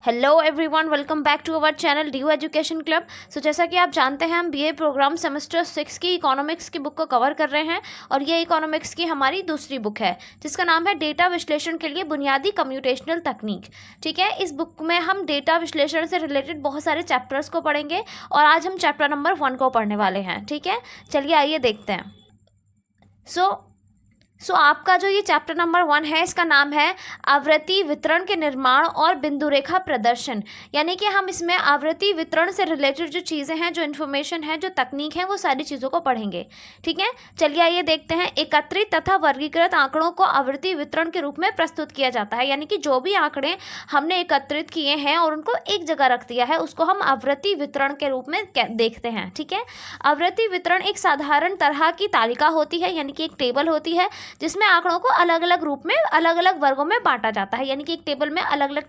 Hello everyone, welcome back to our channel due education club. So जैसा कि आप जानते हैं, हम बीए प्रोग्राम सेमेस्टर 6 की इकोनॉमिक्स की बुक को कवर कर रहे हैं और ये इकोनॉमिक्स की हमारी दूसरी बुक है जिसका नाम है डेटा विश्लेषण के लिए बुनियादी कंप्यूटेशनल तकनीक। ठीक है, इस बुक में हम डेटा विश्लेषण से रिलेटेड बहुत सारे चैप्टर्स को पढ़ेंगे और आज हम चैप्टर नंबर 1 को पढ़ने वाले हैं। ठीक है, चलिए आइए देखते हैं। सो आपका जो ये चैप्टर नंबर 1 है, इसका नाम है आवृत्ति वितरण के निर्माण और बिंदु रेखा प्रदर्शन। यानी कि हम इसमें आवृत्ति वितरण से रिलेटेड जो चीज़ें हैं, जो इन्फॉर्मेशन है, जो तकनीक है, वो सारी चीज़ों को पढ़ेंगे। ठीक है, चलिए आइए देखते हैं। एकत्रित तथा वर्गीकृत आंकड़ों को आवृत्ति वितरण के रूप में प्रस्तुत किया जाता है। यानी कि जो भी आंकड़े हमने एकत्रित किए हैं और उनको एक जगह रख दिया है, उसको हम आवृत्ति वितरण के रूप में देखते हैं। ठीक है, आवृत्ति वितरण एक साधारण तरह की तालिका होती है, यानी कि एक टेबल होती है जिसमें आंकड़ों को अलग अलग रूप में अलग अलग वर्गों में बांटा जाता है। यानी कि एक टेबल में अलग अलग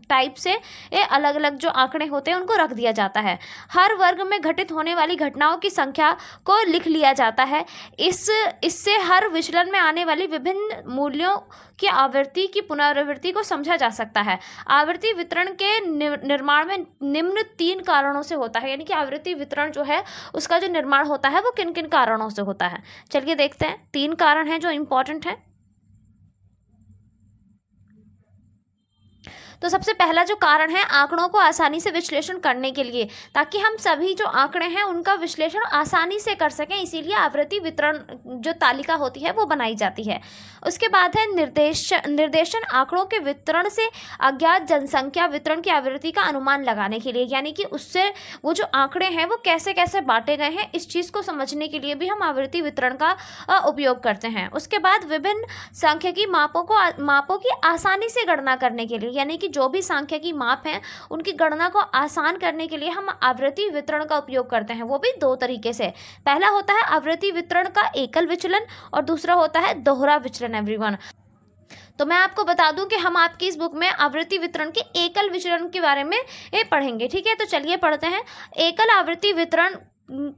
टाइप से अलग अलग जो आंकड़े होते हैं उनको रख दिया जाता है। हर वर्ग में घटित होने वाली घटनाओं की संख्या को लिख लिया जाता है। इससे हर विचलन में आने वाली विभिन्न मूल्यों की आवृत्ति की पुनरावृत्ति को समझा जा सकता है। आवृत्ति वितरण के निर्माण में निम्न 3 कारणों से होता है। यानी कि आवृत्ति वितरण जो है उसका जो निर्माण होता है वो किन किन कारणों से होता है, चलिए देखते हैं। 3 कारण हैं जो इंपॉर्टेंट है। तो सबसे पहला जो कारण है, आंकड़ों को आसानी से विश्लेषण करने के लिए, ताकि हम सभी जो आंकड़े हैं उनका विश्लेषण आसानी से कर सकें, इसीलिए आवृत्ति वितरण जो तालिका होती है वो बनाई जाती है। उसके बाद है निर्देशन आंकड़ों के वितरण से अज्ञात जनसंख्या वितरण की आवृत्ति का अनुमान लगाने के लिए। यानी कि उससे वो जो आंकड़े हैं वो कैसे कैसे बांटे गए हैं, इस चीज़ को समझने के लिए भी हम आवृत्ति वितरण का उपयोग करते हैं। उसके बाद विभिन्न सांख्यिकी मापों की आसानी से गणना करने के लिए, यानी कि जो भी सांख्यिकी माप हैं उनकी गणना को आसान करने के लिए हम आवृत्ति वितरण का उपयोग करते हैं, वो भी 2 तरीके से। पहला होता है आवृत्ति वितरण का एकल विचलन और दूसरा होता है दोहरा विचलन। एवरीवन, तो मैं आपको बता दूं कि हम आपकी इस बुक में आवृत्ति वितरण के एकल विचलन के बारे में पढ़ेंगे। ठीक है, तो चलिए पढ़ते हैं। एकल आवृत्ति वितरण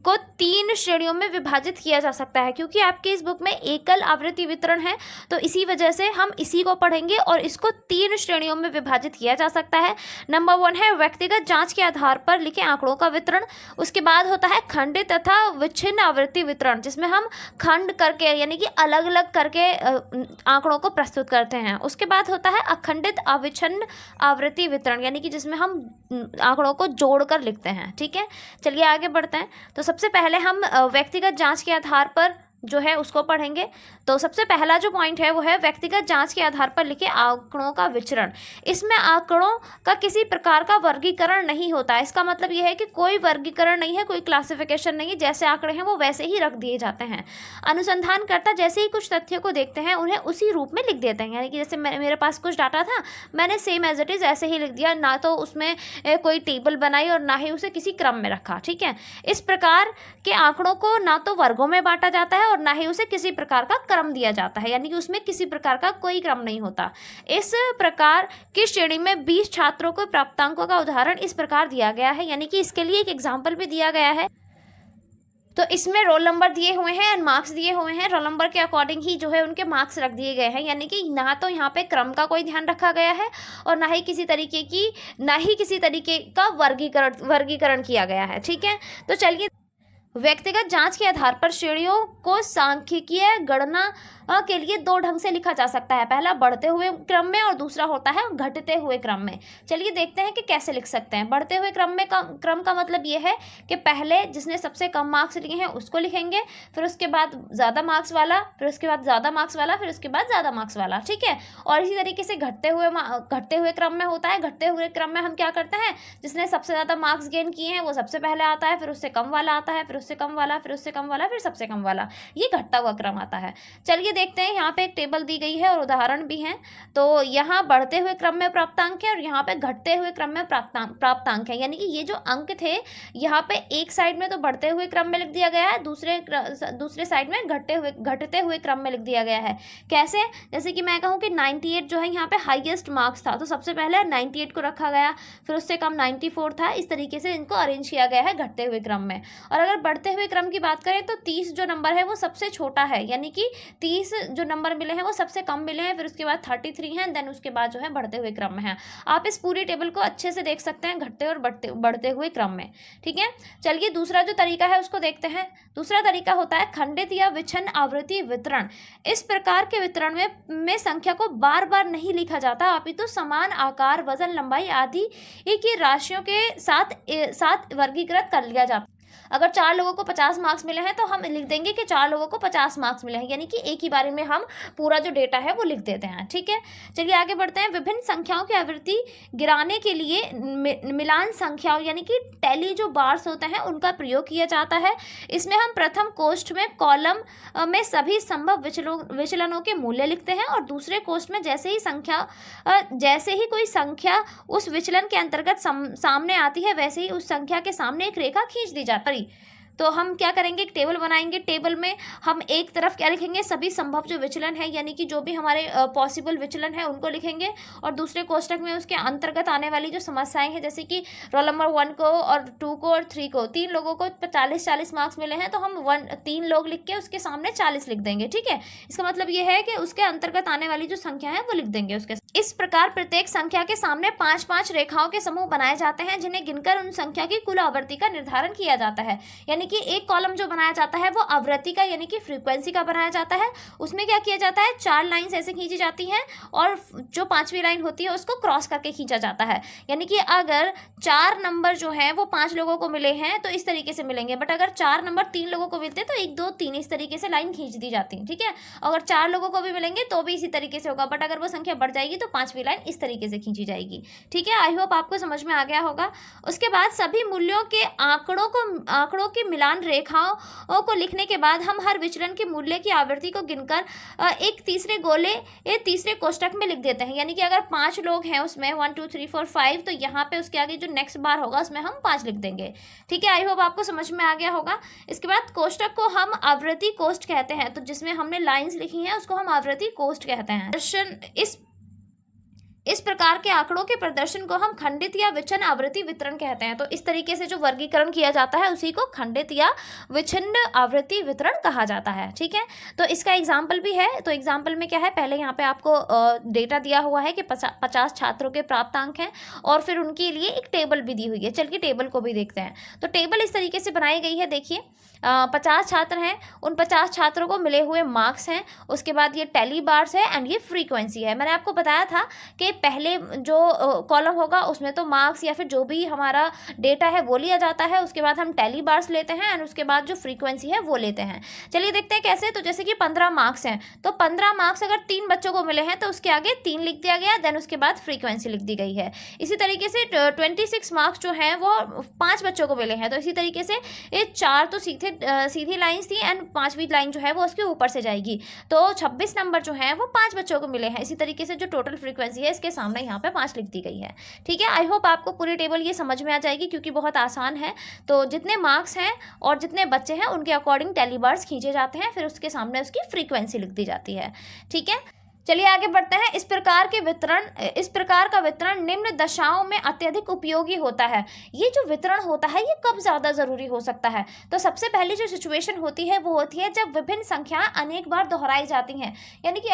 को 3 श्रेणियों में विभाजित किया जा सकता है। क्योंकि आपके इस बुक में एकल आवृत्ति वितरण है तो इसी वजह से हम इसी को पढ़ेंगे और इसको 3 श्रेणियों में विभाजित किया जा सकता है। नंबर 1 है व्यक्तिगत जांच के आधार पर लिखे आंकड़ों का वितरण। उसके बाद होता है खंडित तथा विच्छिन्न आवृत्ति वितरण, जिसमें हम खंड करके यानी कि अलग अलग करके आंकड़ों को प्रस्तुत करते हैं। उसके बाद होता है अखंडित अविच्छिन्न आवृत्ति वितरण, यानी कि जिसमें हम आंकड़ों को जोड़कर लिखते हैं। ठीक है, चलिए आगे बढ़ते हैं। तो सबसे पहले हम व्यक्तिगत जांच के आधार पर जो है उसको पढ़ेंगे। तो सबसे पहला जो पॉइंट है वो है व्यक्तिगत जांच के आधार पर लिखे आंकड़ों का विचरण। इसमें आंकड़ों का किसी प्रकार का वर्गीकरण नहीं होता है। इसका मतलब यह है कि कोई वर्गीकरण नहीं है, कोई क्लासिफिकेशन नहीं है, जैसे आंकड़े हैं वो वैसे ही रख दिए जाते हैं। अनुसंधानकर्ता जैसे ही कुछ तथ्यों को देखते हैं उन्हें उसी रूप में लिख देते हैं। यानी कि जैसे मेरे पास कुछ डाटा था, मैंने सेम एज इट इज़ ऐसे ही लिख दिया, ना तो उसमें कोई टेबल बनाई और ना ही उसे किसी क्रम में रखा। ठीक है, इस प्रकार के आंकड़ों को ना तो वर्गों में बांटा जाता है और ना ही उसे किसी प्रकार का क्रम दिया जाता है, यानी कि उसमें किसी प्रकार का कोई क्रम नहीं होता। इस प्रकार की श्रेणी में 20 छात्रों को प्राप्तांकों का उदाहरण इस प्रकार दिया गया है। यानी कि इसके लिए एक एग्जाम्पल भी दिया गया है। तो इसमें रोल नंबर दिए हुए हैं एंड मार्क्स दिए हुए हैं। रोल नंबर के अकॉर्डिंग ही जो है उनके मार्क्स रख दिए गए हैं। यानी कि ना तो यहाँ पे क्रम का कोई ध्यान रखा गया है और ना ही किसी तरीके का वर्गीकरण किया गया है। ठीक है, तो चलिए व्यक्तिगत जांच के आधार पर श्रेणियों को सांख्यिकीय गणना के लिए 2 ढंग से लिखा जा सकता है। पहला बढ़ते हुए क्रम में और दूसरा होता है घटते हुए क्रम में। चलिए देखते हैं कि कैसे लिख सकते हैं। बढ़ते हुए क्रम का मतलब ये है कि पहले जिसने सबसे कम मार्क्स लिए हैं उसको लिखेंगे, फिर उसके बाद ज़्यादा मार्क्स वाला, फिर उसके बाद ज़्यादा मार्क्स वाला, फिर उसके बाद ज़्यादा मार्क्स वाला। ठीक है, और इसी तरीके से घटते हुए क्रम में होता है। घटते हुए क्रम में हम क्या करते हैं, जिसने सबसे ज़्यादा मार्क्स गेन किए हैं वो सबसे पहले आता है, फिर उससे कम वाला आता है, फिर उससे कम वाला, फिर उससे कम वाला, फिर सबसे कम वाला। ये घटता हुआ क्रम आता है। चलिए देखते हैं, यहाँ पे एक टेबल दी गई है और उदाहरण भी हैं। तो यहाँ बढ़ते हुए क्रम में प्राप्तांक है और यहाँ पे घटते हुए क्रम में प्राप्तांक है। यानी कि ये जो अंक थे यहाँ पे एक साइड में तो बढ़ते हुए क्रम में लिख दिया गया है, दूसरे साइड में घटते हुए क्रम में लिख दिया गया है। कैसे, जैसे कि मैं कहूँ कि 98 जो है यहाँ पे हाईएस्ट मार्क्स था, तो सबसे पहले 98 को रखा गया, फिर उससे कम 94 था। इस तरीके से इनको अरेंज किया गया है घटते हुए क्रम में। और अगर बढ़ते हुए क्रम की बात करें तो 30 जो नंबर है वो सबसे छोटा है, यानी कि 30 जो नंबर मिले हैं वो सबसे कम मिले हैं, फिर उसके बाद 33 हैं, देन उसके बाद जो है बढ़ते हुए क्रम में है। आप इस पूरी टेबल को अच्छे से देख सकते हैं घटते और बढ़ते हुए क्रम में। ठीक है, चलिए दूसरा जो तरीका है उसको देखते हैं। दूसरा तरीका होता है खंडित या विच्छिन्न आवृत्ति वितरण। इस प्रकार के वितरण में संख्या को बार बार नहीं लिखा जाता, अपितु समान आकार, वजन, लंबाई आदि की राशियों के साथ वर्गीकृत कर लिया जाता है। अगर 4 लोगों को 50 मार्क्स मिले हैं तो हम लिख देंगे कि 4 लोगों को 50 मार्क्स मिले हैं, यानी कि एक ही बारे में हम पूरा जो डेटा है वो लिख देते हैं। ठीक है, चलिए आगे बढ़ते हैं। विभिन्न संख्याओं की आवृत्ति गिराने के लिए मिलान संख्याओं यानी कि टैली जो बार्स होते हैं उनका प्रयोग किया जाता है। इसमें हम प्रथम कोष्ठ में कॉलम में सभी संभव विचलनों के मूल्य लिखते हैं और दूसरे कोष्ठ में जैसे ही कोई संख्या उस विचलन के अंतर्गत सामने आती है वैसे ही उस संख्या के सामने एक रेखा खींच दी जाती है। तो हम क्या करेंगे, एक टेबल बनाएंगे। टेबल में हम एक तरफ क्या लिखेंगे, सभी संभव जो विचलन है यानी कि जो भी हमारे पॉसिबल विचलन है उनको लिखेंगे, और दूसरे कोष्ठक में उसके अंतर्गत आने वाली जो समस्याएं हैं, जैसे कि रोल नंबर 1 को और 2 को और 3 को, 3 लोगों को 40-40 मार्क्स मिले हैं तो हम 3 लोग लिख के उसके सामने 40 लिख देंगे। ठीक है, इसका मतलब ये है कि उसके अंतर्गत आने वाली जो संख्या है वो लिख देंगे उसके। इस प्रकार प्रत्येक संख्या के सामने 5-5 रेखाओं के समूह बनाए जाते हैं जिन्हें गिनकर उन संख्या की कुल आवृत्ति का निर्धारण किया जाता है। यानी कि एक कॉलम जो बनाया जाता है वो आवृत्ति का यानी कि फ्रीक्वेंसी का बनाया जाता है। उसमें क्या किया जाता है, 4 लाइंस ऐसे खींची जाती हैं और जो 5वीं लाइन होती है उसको क्रॉस करके खींचा जाता है। यानी कि अगर 4 नंबर जो है वो 5 लोगों को मिले हैं तो इस तरीके से मिलेंगे, बट अगर 4 नंबर 3 लोगों को मिलते तो 1 2 3 इस तरीके से लाइन खींच दी जाती है। ठीक है, अगर 4 लोगों को भी मिलेंगे तो भी इसी तरीके से होगा, बट अगर वो संख्या बढ़ जाएगी तो 5वीं लाइन इस तरीके से खींची जाएगी। ठीक है, आई होप आपको समझ में आ गया होगा। उसके बाद सभी मूल्यों के आंकड़ों की मिलान रेखाओं को लिखने के बाद हम हर विचलन के मूल्य की आवृत्ति को गिनकर एक तीसरे कोष्ठक में लिख देते हैं। यानी कि अगर 5 लोग हैं उसमें 1 2 3 4 5 तो यहाँ पे उसके आगे जो नेक्स्ट बार होगा उसमें हम 5 लिख देंगे। ठीक है, आई होप आपको समझ में आ गया होगा। इसके बाद कोष्ठक को हम आवृत्ति कोष्ठ कहते हैं, तो जिसमें हमने लाइंस लिखी हैं उसको हम आवृत्ति कोष्ठ कहते हैं। इस प्रकार के आंकड़ों के प्रदर्शन को हम खंडित या विच्छिन्न आवृत्ति वितरण कहते हैं। तो इस तरीके से जो वर्गीकरण किया जाता है उसी को खंडित या विच्छिन्न आवृत्ति वितरण कहा जाता है। ठीक है, तो इसका एग्जाम्पल भी है। तो एग्जाम्पल में क्या है, पहले यहाँ पे आपको डेटा दिया हुआ है कि 50 छात्रों के प्राप्तांक हैं और फिर उनके लिए एक टेबल भी दी हुई है। चलिए टेबल को भी देखते हैं। तो टेबल इस तरीके से बनाई गई है, देखिए 50 छात्र हैं, उन 50 छात्रों को मिले हुए मार्क्स हैं, उसके बाद ये टैली बार्स है एंड ये फ्रीक्वेंसी है। मैंने आपको बताया था कि पहले जो कॉलम होगा उसमें तो मार्क्स या फिर जो भी हमारा डेटा है वो लिया जाता है, उसके बाद हम टैली बार्स लेते हैं एंड उसके बाद जो फ्रीक्वेंसी है वो लेते हैं। चलिए देखते हैं कैसे। तो जैसे कि 15 मार्क्स हैं तो 15 मार्क्स अगर 3 बच्चों को मिले हैं तो उसके आगे 3 लिख दिया गया, देन उसके बाद फ्रीक्वेंसी लिख दी गई है। इसी तरीके से 26 मार्क्स जो हैं वो 5 बच्चों को मिले हैं, तो इसी तरीके से ये 4 तो सीधी लाइन्स थी एंड 5वीं लाइन जो है वो उसके ऊपर से जाएगी। तो 26 नंबर जो है वो 5 बच्चों को मिले हैं। इसी तरीके से जो टोटल फ्रीक्वेंसी है इसके सामने यहाँ पे 5 लिख दी गई है। ठीक है, आई होप आपको पूरी टेबल ये समझ में आ जाएगी क्योंकि बहुत आसान है। तो जितने मार्क्स हैं और जितने बच्चे हैं उनके अकॉर्डिंग टैली बार्स खींचे जाते हैं, फिर उसके सामने उसकी फ्रीक्वेंसी लिख दी जाती है। ठीक है, चलिए आगे बढ़ते हैं। इस प्रकार का वितरण निम्न दशाओं में अत्यधिक उपयोगी होता है। ये जो वितरण होता है ये कब ज़्यादा ज़रूरी हो सकता है, तो सबसे पहली जो सिचुएशन होती है वो होती है जब विभिन्न संख्याएं अनेक बार दोहराई जाती हैं। यानी कि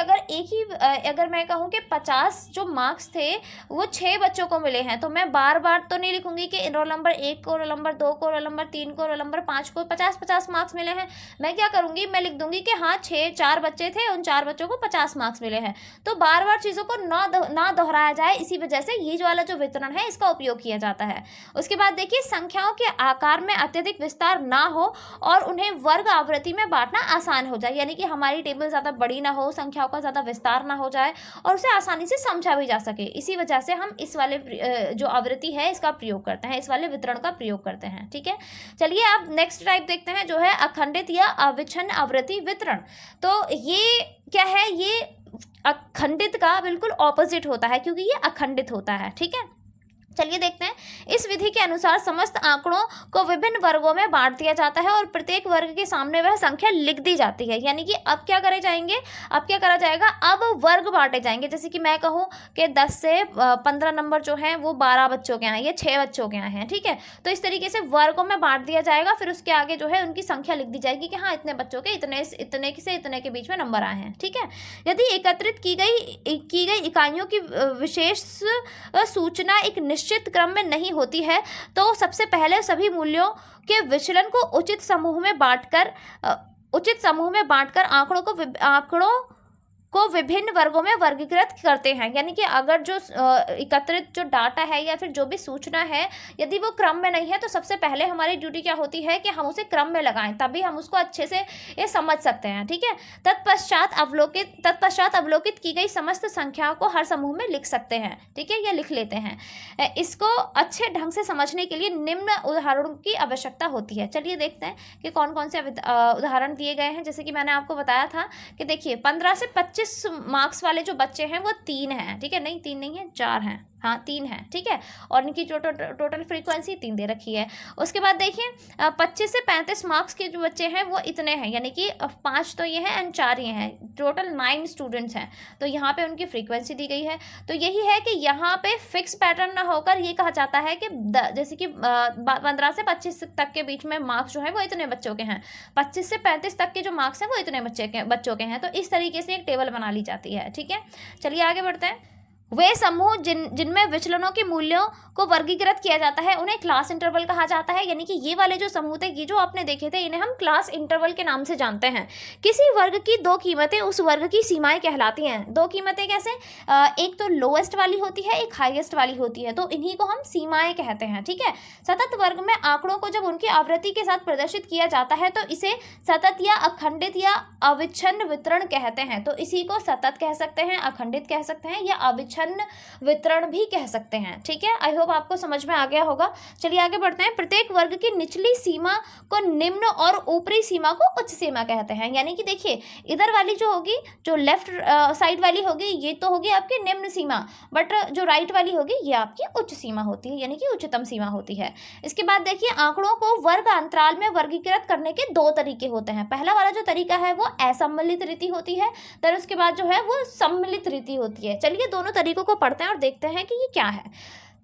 अगर मैं कहूँ कि 50 जो मार्क्स थे वो 6 बच्चों को मिले हैं तो मैं बार बार तो नहीं लिखूंगी कि रोल नंबर 1 को, रोल नंबर 2 को, रोल नंबर 3 को, रोल नंबर 5 को 50-50 मार्क्स मिले हैं। मैं क्या करूँगी, मैं लिख दूंगी कि हाँ 4 बच्चे थे, उन 4 बच्चों को 50 मार्क्स मिले हैं। तो बार बार चीज़ों को ना दोहराया जाए, इसी वजह से ये जो वाला जो वितरण है इसका उपयोग किया जाता है। उसके बाद देखिए, संख्याओं के आकार में अत्यधिक विस्तार ना हो और उन्हें वर्ग आवृत्ति में बांटना आसान हो जाए। यानी कि हमारी टेबल ज़्यादा बड़ी ना हो, संख्याओं का ज़्यादा विस्तार ना हो जाए और उसे आसानी से समझा भी जा सके। इसी वजह से हम इस वाले जो आवृत्ति है इसका प्रयोग करते हैं, इस वाले वितरण का प्रयोग करते हैं। ठीक है, चलिए आप नेक्स्ट टाइप देखते हैं जो है अखंडित या अविच्छिन्न आवृत्ति वितरण। तो ये क्या है, ये अखंडित का बिल्कुल ऑपोजिट होता है क्योंकि ये अखंडित होता है। ठीक है, चलिए देखते हैं। इस विधि के अनुसार समस्त आंकड़ों को विभिन्न वर्गों में बांट दिया जाता है और प्रत्येक वर्ग के सामने वह संख्या लिख दी जाती है। यानी कि अब क्या करे जाएंगे, अब क्या करा जाएगा, अब वर्ग बांटे जाएंगे। जैसे कि मैं कहूँ कि 10 से 15 नंबर जो हैं वो 12 बच्चों के यहाँ, ये 6 बच्चों के यहाँ हैं, ठीक है। तो इस तरीके से वर्गों में बांट दिया जाएगा, फिर उसके आगे जो है उनकी संख्या लिख दी जाएगी कि हाँ इतने बच्चों के इतने से इतने के बीच में नंबर आए हैं, ठीक है। यदि एकत्रित की गई इकाइयों की विशेष सूचना एक निश्चित क्रम में नहीं होती है तो सबसे पहले सभी मूल्यों के विचलन को उचित समूह में बांटकर आंकड़ों को विभिन्न वर्गों में वर्गीकृत करते हैं। यानी कि अगर जो एकत्रित जो डाटा है या फिर जो भी सूचना है यदि वो क्रम में नहीं है तो सबसे पहले हमारी ड्यूटी क्या होती है कि हम उसे क्रम में लगाएं, तभी हम उसको अच्छे से ये समझ सकते हैं, ठीक है। तत्पश्चात अवलोकित की गई समस्त संख्याओं को हर समूह में लिख सकते हैं, ठीक है, या लिख लेते हैं। इसको अच्छे ढंग से समझने के लिए निम्न उदाहरणों की आवश्यकता होती है। चलिए देखते हैं कि कौन कौन से उदाहरण दिए गए हैं। जैसे कि मैंने आपको बताया था कि देखिए 15 से 25 मार्क्स वाले जो बच्चे हैं वो 3 हैं, ठीक है, नहीं 3 नहीं है 4 हैं, हाँ 3 है, ठीक है, और इनकी जो टोटल फ्रीक्वेंसी 3 दे रखी है। उसके बाद देखिए 25 से 35 मार्क्स के जो बच्चे हैं वो इतने हैं, यानी कि 5 तो ये हैं एंड 4 ये हैं, टोटल 9 स्टूडेंट्स हैं। तो यहाँ पे उनकी फ्रीक्वेंसी दी गई है। तो यही है कि यहाँ पे फिक्स पैटर्न ना होकर ये कहा जाता है कि जैसे कि 15 से 25 तक के बीच में मार्क्स जो है वो इतने बच्चों के हैं, 25 से 35 तक के जो मार्क्स हैं वो इतने बच्चों के हैं। तो इस तरीके से एक टेबल बना ली जाती है, ठीक है। चलिए आगे बढ़ते हैं। वे समूह जिनमें विचलनों के मूल्यों को वर्गीकृत किया जाता है उन्हें क्लास इंटरवल कहा जाता है। यानी कि ये वाले जो समूह थे, ये जो आपने देखे थे, इन्हें हम क्लास इंटरवल के नाम से जानते हैं। किसी वर्ग की 2 कीमतें उस वर्ग की सीमाएं कहलाती हैं। 2 कीमतें कैसे, एक तो लोएस्ट वाली होती है, एक हाईएस्ट वाली होती है, तो इन्हीं को हम सीमाएं कहते हैं, ठीक है। सतत वर्ग में आंकड़ों को जब उनकी आवृत्ति के साथ प्रदर्शित किया जाता है तो इसे सतत या अखंडित या अविच्छिन्न वितरण कहते हैं। तो इसी को सतत कह सकते हैं, अखंडित कह सकते हैं या अविच्छिन्न वितरण भी कह सकते हैं, ठीक है। आई होप आपको समझ में आ गया होगा। चलिए आगे बढ़ते हैं। प्रत्येक वर्ग की निचली सीमा को निम्न और ऊपरी सीमा को उच्च सीमा कहते हैं। यानी कि देखिए इधर वाली जो होगी, जो लेफ्ट साइड वाली होगी, ये तो होगी आपकी निम्न सीमा, बट जो राइट वाली होगी ये आपकी उच्च सीमा होती है, यानी कि उच्चतम सीमा होती है। इसके बाद देखिए आंकड़ों को वर्ग अंतराल में वर्गीकृत करने के 2 तरीके होते हैं। पहला वाला जो तरीका है वो असम्मिलित रीति होती है, फिर उसके बाद जो है वो सम्मिलित रीति होती है। चलिए दोनों तरीकों को पढ़ते हैं और देखते हैं कि ये क्या है।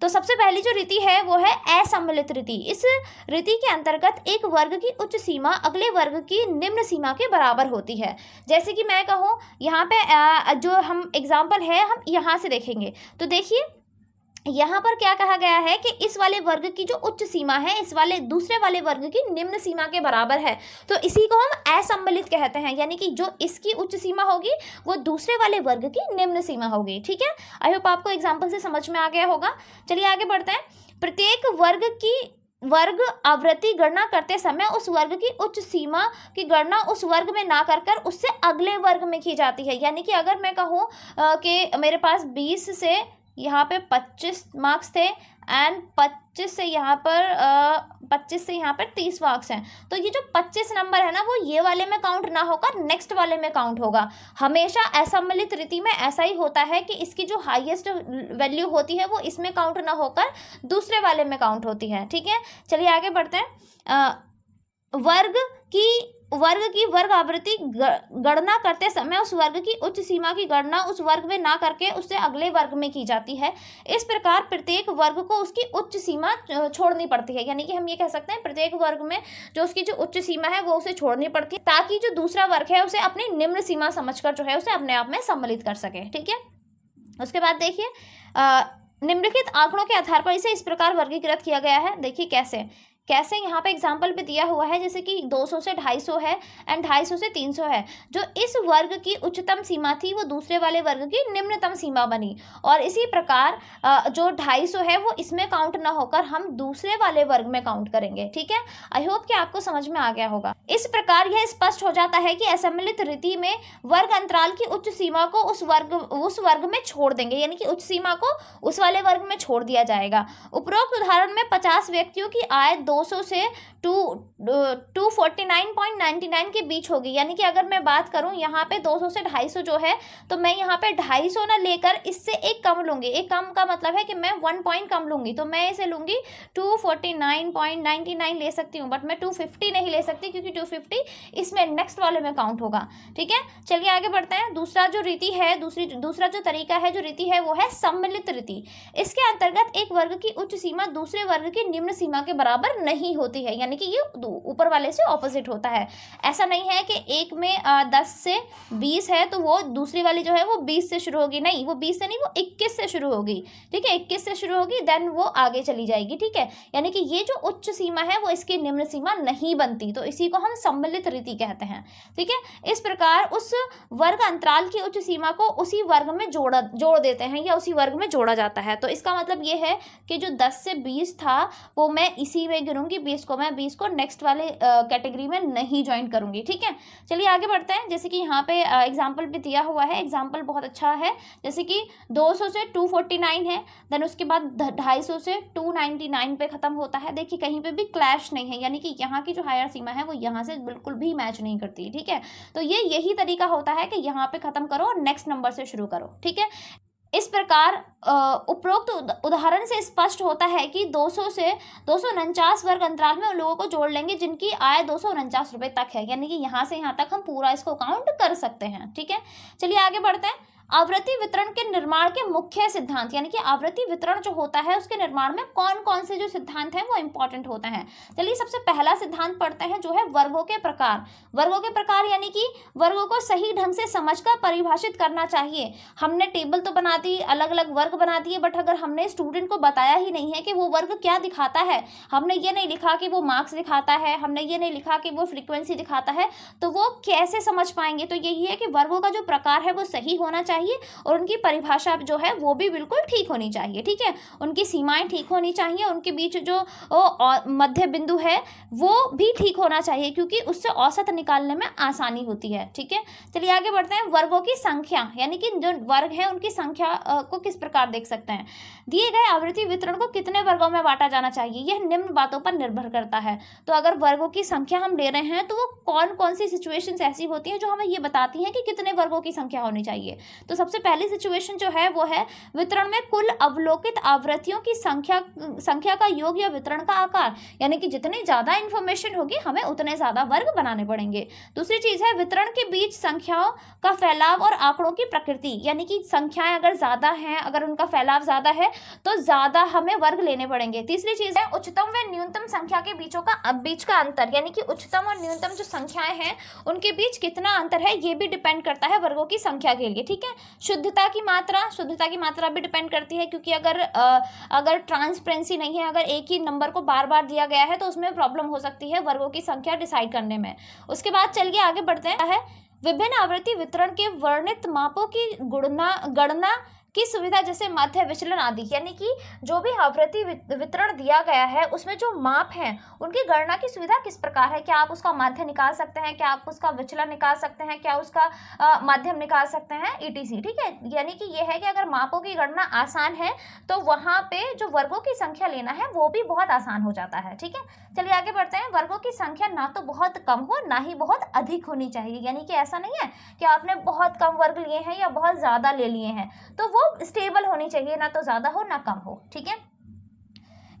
तो सबसे पहली जो रीति है वो है असम्मिलित रीति। इस रीति के अंतर्गत एक वर्ग की उच्च सीमा अगले वर्ग की निम्न सीमा के बराबर होती है। जैसे कि मैं कहूँ यहाँ पे जो हम एग्जाम्पल है हम यहाँ से देखेंगे, तो देखिए यहाँ पर क्या कहा गया है कि इस वाले वर्ग की जो उच्च सीमा है इस वाले दूसरे वाले वर्ग की निम्न सीमा के बराबर है, तो इसी को हम असम्मिलित कहते हैं। यानी कि जो इसकी उच्च सीमा होगी वो दूसरे वाले वर्ग की निम्न सीमा होगी, ठीक है। आई होप आपको एग्जाम्पल से समझ में आ गया होगा। चलिए आगे बढ़ते हैं। प्रत्येक वर्ग आवृत्ति गणना करते समय उस वर्ग की उच्च सीमा की गणना उस वर्ग में ना कर उससे अगले वर्ग में की जाती है। यानी कि अगर मैं कहूँ कि मेरे पास 20 से यहाँ पे 25 मार्क्स थे एंड 25 से यहाँ पर 30 मार्क्स हैं, तो ये जो 25 नंबर है ना वो ये वाले में काउंट ना होकर नेक्स्ट वाले में काउंट होगा। हमेशा असम्मिलित रीति में ऐसा ही होता है कि इसकी जो हाईएस्ट वैल्यू होती है वो इसमें काउंट ना होकर दूसरे वाले में काउंट होती है, ठीक है। चलिए आगे बढ़ते हैं। वर्ग आवृत्ति गणना करते समय उस वर्ग की उच्च सीमा की गणना उस वर्ग में ना करके उससे अगले वर्ग में की जाती है। इस प्रकार प्रत्येक वर्ग को उसकी उच्च सीमा छोड़नी पड़ती है। यानी कि हम ये कह सकते हैं प्रत्येक वर्ग में जो उसकी जो उच्च सीमा है वो उसे छोड़नी पड़ती है ताकि जो दूसरा वर्ग है उसे अपनी निम्न सीमा समझकर जो है उसे अपने आप में सम्मिलित कर सके, ठीक है। उसके बाद देखिए निम्नलिखित आंकड़ों के आधार पर इसे इस प्रकार वर्गीकृत किया गया है। देखिए कैसे यहाँ पे एग्जाम्पल पे दिया हुआ है, जैसे कि 200 से 250 है एंड 250 से 300 है। जो इस वर्ग की उच्चतम सीमा थी वो दूसरे वाले वर्ग की निम्नतम सीमा बनी, और इसी प्रकार जो 250 है वो इसमें काउंट ना होकर हम दूसरे वाले वर्ग में काउंट करेंगे, ठीक है। आई होप कि आपको समझ में आ गया होगा। इस प्रकार यह स्पष्ट हो जाता है कि असम्मिलित रीति में वर्ग अंतराल की उच्च सीमा को उस वर्ग में छोड़ देंगे, यानी कि उच्च सीमा को उस वाले वर्ग में छोड़ दिया जाएगा। उपरोक्त उदाहरण में 50 व्यक्तियों की आय 200 से 249.99 के बीच होगी। यानी कि अगर मैं बात करूं यहाँ पे 200 से 250 जो है, तो मैं यहाँ पे 250 ना लेकर इससे एक कम लूँगी। एक कम का मतलब है कि मैं 1 पॉइंट कम लूँगी, तो मैं इसे लूँगी 249.99 ले सकती हूँ, बट मैं 250 नहीं ले सकती क्योंकि 250 इसमें नेक्स्ट वाले में काउंट होगा। ठीक है, चलिए आगे बढ़ते हैं। दूसरा जो रीति है, दूसरा जो तरीका है, जो रीति है, वो है सम्मिलित रीति। इसके अंतर्गत एक वर्ग की उच्च सीमा दूसरे वर्ग की निम्न सीमा के बराबर नहीं होती है। यानी कि ये ऊपर वाले से ऑपोजिट होता है। ऐसा नहीं है कि एक में 10 से 20 है तो वो दूसरी वाली जो है वो 20 से शुरू होगी, नहीं, वो 20 से नहीं, वो 21 से शुरू होगी। ठीक है, 21 से शुरू होगी, देन वो आगे चली जाएगी। ठीक है, यानी कि ये जो उच्च सीमा है वो इसकी निम्न सीमा नहीं बनती, तो इसी को हम सम्मिलित रीति कहते हैं। ठीक है, इस प्रकार उस वर्ग अंतराल की उच्च सीमा को उसी वर्ग में जोड़ देते हैं या उसी वर्ग में जोड़ा जाता है। तो इसका मतलब ये है कि जो 10 से 20 था वो मैं इसी में गिनूंगी, 20 को नेक्स्ट वाले कैटेगरी में नहीं ज्वाइन करूंगी। ठीक है, चलिए आगे बढ़ते हैं। जैसे कि यहाँ पे एग्जाम्पल भी दिया हुआ है, एग्जाम्पल बहुत अच्छा है। जैसे कि 200 से 249 है, देन उसके बाद 250 से 299 पे खत्म होता है। देखिए कहीं पे भी क्लैश नहीं है, यानी कि यहाँ की जो हायर सीमा है वो यहाँ से बिल्कुल भी मैच नहीं करती। ठीक है, तो यही तरीका होता है कि यहाँ पे खत्म करो और नेक्स्ट नंबर से शुरू करो। ठीक है, इस प्रकार उपरोक्त उदाहरण से स्पष्ट होता है कि 200 से 249 वर्ग अंतराल में उन लोगों को जोड़ लेंगे जिनकी आय 249 रुपये तक है। यानी कि यहाँ से यहाँ तक हम पूरा इसको काउंट कर सकते हैं। ठीक है, चलिए आगे बढ़ते हैं। आवृत्ति वितरण के निर्माण के मुख्य सिद्धांत, यानी कि आवृत्ति वितरण जो होता है उसके निर्माण में कौन कौन से जो सिद्धांत हैं वो इंपॉर्टेंट होते हैं। चलिए सबसे पहला सिद्धांत पढ़ते हैं, जो है वर्गों के प्रकार। वर्गों के प्रकार यानी कि वर्गों को सही ढंग से समझकर परिभाषित करना चाहिए। हमने टेबल तो बना दी, अलग अलग वर्ग बना दिए, बट अगर हमने स्टूडेंट को बताया ही नहीं है कि वो वर्ग क्या दिखाता है, हमने ये नहीं लिखा कि वो मार्क्स दिखाता है, हमने ये नहीं लिखा कि वो फ्रीक्वेंसी दिखाता है, तो वो कैसे समझ पाएंगे। तो यही है कि वर्गों का जो प्रकार है वो सही होना चाहिए और उनकी परिभाषा जो है वो भी बिल्कुल ठीक होनी चाहिए। ठीक है, उनकी सीमाएं ठीक होनी चाहिए, उनके बीच जो मध्य बिंदु है वो भी ठीक होना चाहिए, क्योंकि उससे औसत निकालने में आसानी होती है। ठीक है, चलिए आगे बढ़ते हैं। वर्गों की संख्या, यानी कि जो वर्ग है उनकी संख्या को किस प्रकार देख सकते हैं। दिए गए आवृत्ति वितरण को कितने वर्गों में बांटा जाना चाहिए, यह निम्न बातों पर निर्भर करता है। तो अगर वर्गों की संख्या हम ले रहे हैं तो वो कौन कौन सी सिचुएशंस ऐसी होती हैं जो हमें ये बताती हैं कि कितने वर्गों की संख्या होनी चाहिए। तो सबसे पहली सिचुएशन जो है वो है वितरण में कुल अवलोकित आवृत्तियों की संख्या का योग या वितरण का आकार, यानी कि जितनी ज्यादा इंफॉर्मेशन होगी हमें उतने ज्यादा वर्ग बनाने पड़ेंगे। दूसरी चीज है वितरण के बीच संख्याओं का फैलाव और आंकड़ों की प्रकृति, यानी कि संख्याएं अगर ज्यादा हैं, अगर उनका फैलाव ज्यादा है तो ज्यादा हमें वर्ग लेने पड़ेंगे। तीसरी चीज है उच्चतम व न्यूनतम संख्या के बीच का अंतर, यानी कि उच्चतम और न्यूनतम जो संख्याएं हैं उनके बीच कितना अंतर है ये भी डिपेंड करता है वर्गों की संख्या के लिए। ठीक है, शुद्धता की मात्रा भी डिपेंड करती है, क्योंकि अगर ट्रांसपेरेंसी नहीं है, अगर एक ही नंबर को बार बार दिया गया है तो उसमें प्रॉब्लम हो सकती है वर्गों की संख्या डिसाइड करने में। उसके बाद चलिए आगे बढ़ते हैं। विभिन्न आवृत्ति वितरण के वर्णित मापों की गणना की सुविधा, जैसे मध्य विचलन आदि, यानी कि जो भी आवृत्ति वितरण दिया गया है उसमें जो माप हैं उनकी गणना की सुविधा किस प्रकार है। क्या आप उसका माध्य निकाल सकते हैं, क्या आप उसका विचलन निकाल सकते हैं, क्या उसका माध्यम निकाल सकते हैं, ETC। ठीक है, यानी कि ये है कि अगर मापों की गणना आसान है तो वहाँ पे जो वर्गों की संख्या लेना है वो भी बहुत आसान हो जाता है। ठीक है, चलिए आगे बढ़ते हैं। वर्गों की संख्या ना तो बहुत कम हो ना ही बहुत अधिक होनी चाहिए, यानी कि ऐसा नहीं है कि आपने बहुत कम वर्ग लिए हैं या बहुत ज्यादा ले लिए हैं, तो वो स्टेबल होनी चाहिए, ना तो ज्यादा हो ना कम हो। ठीक है,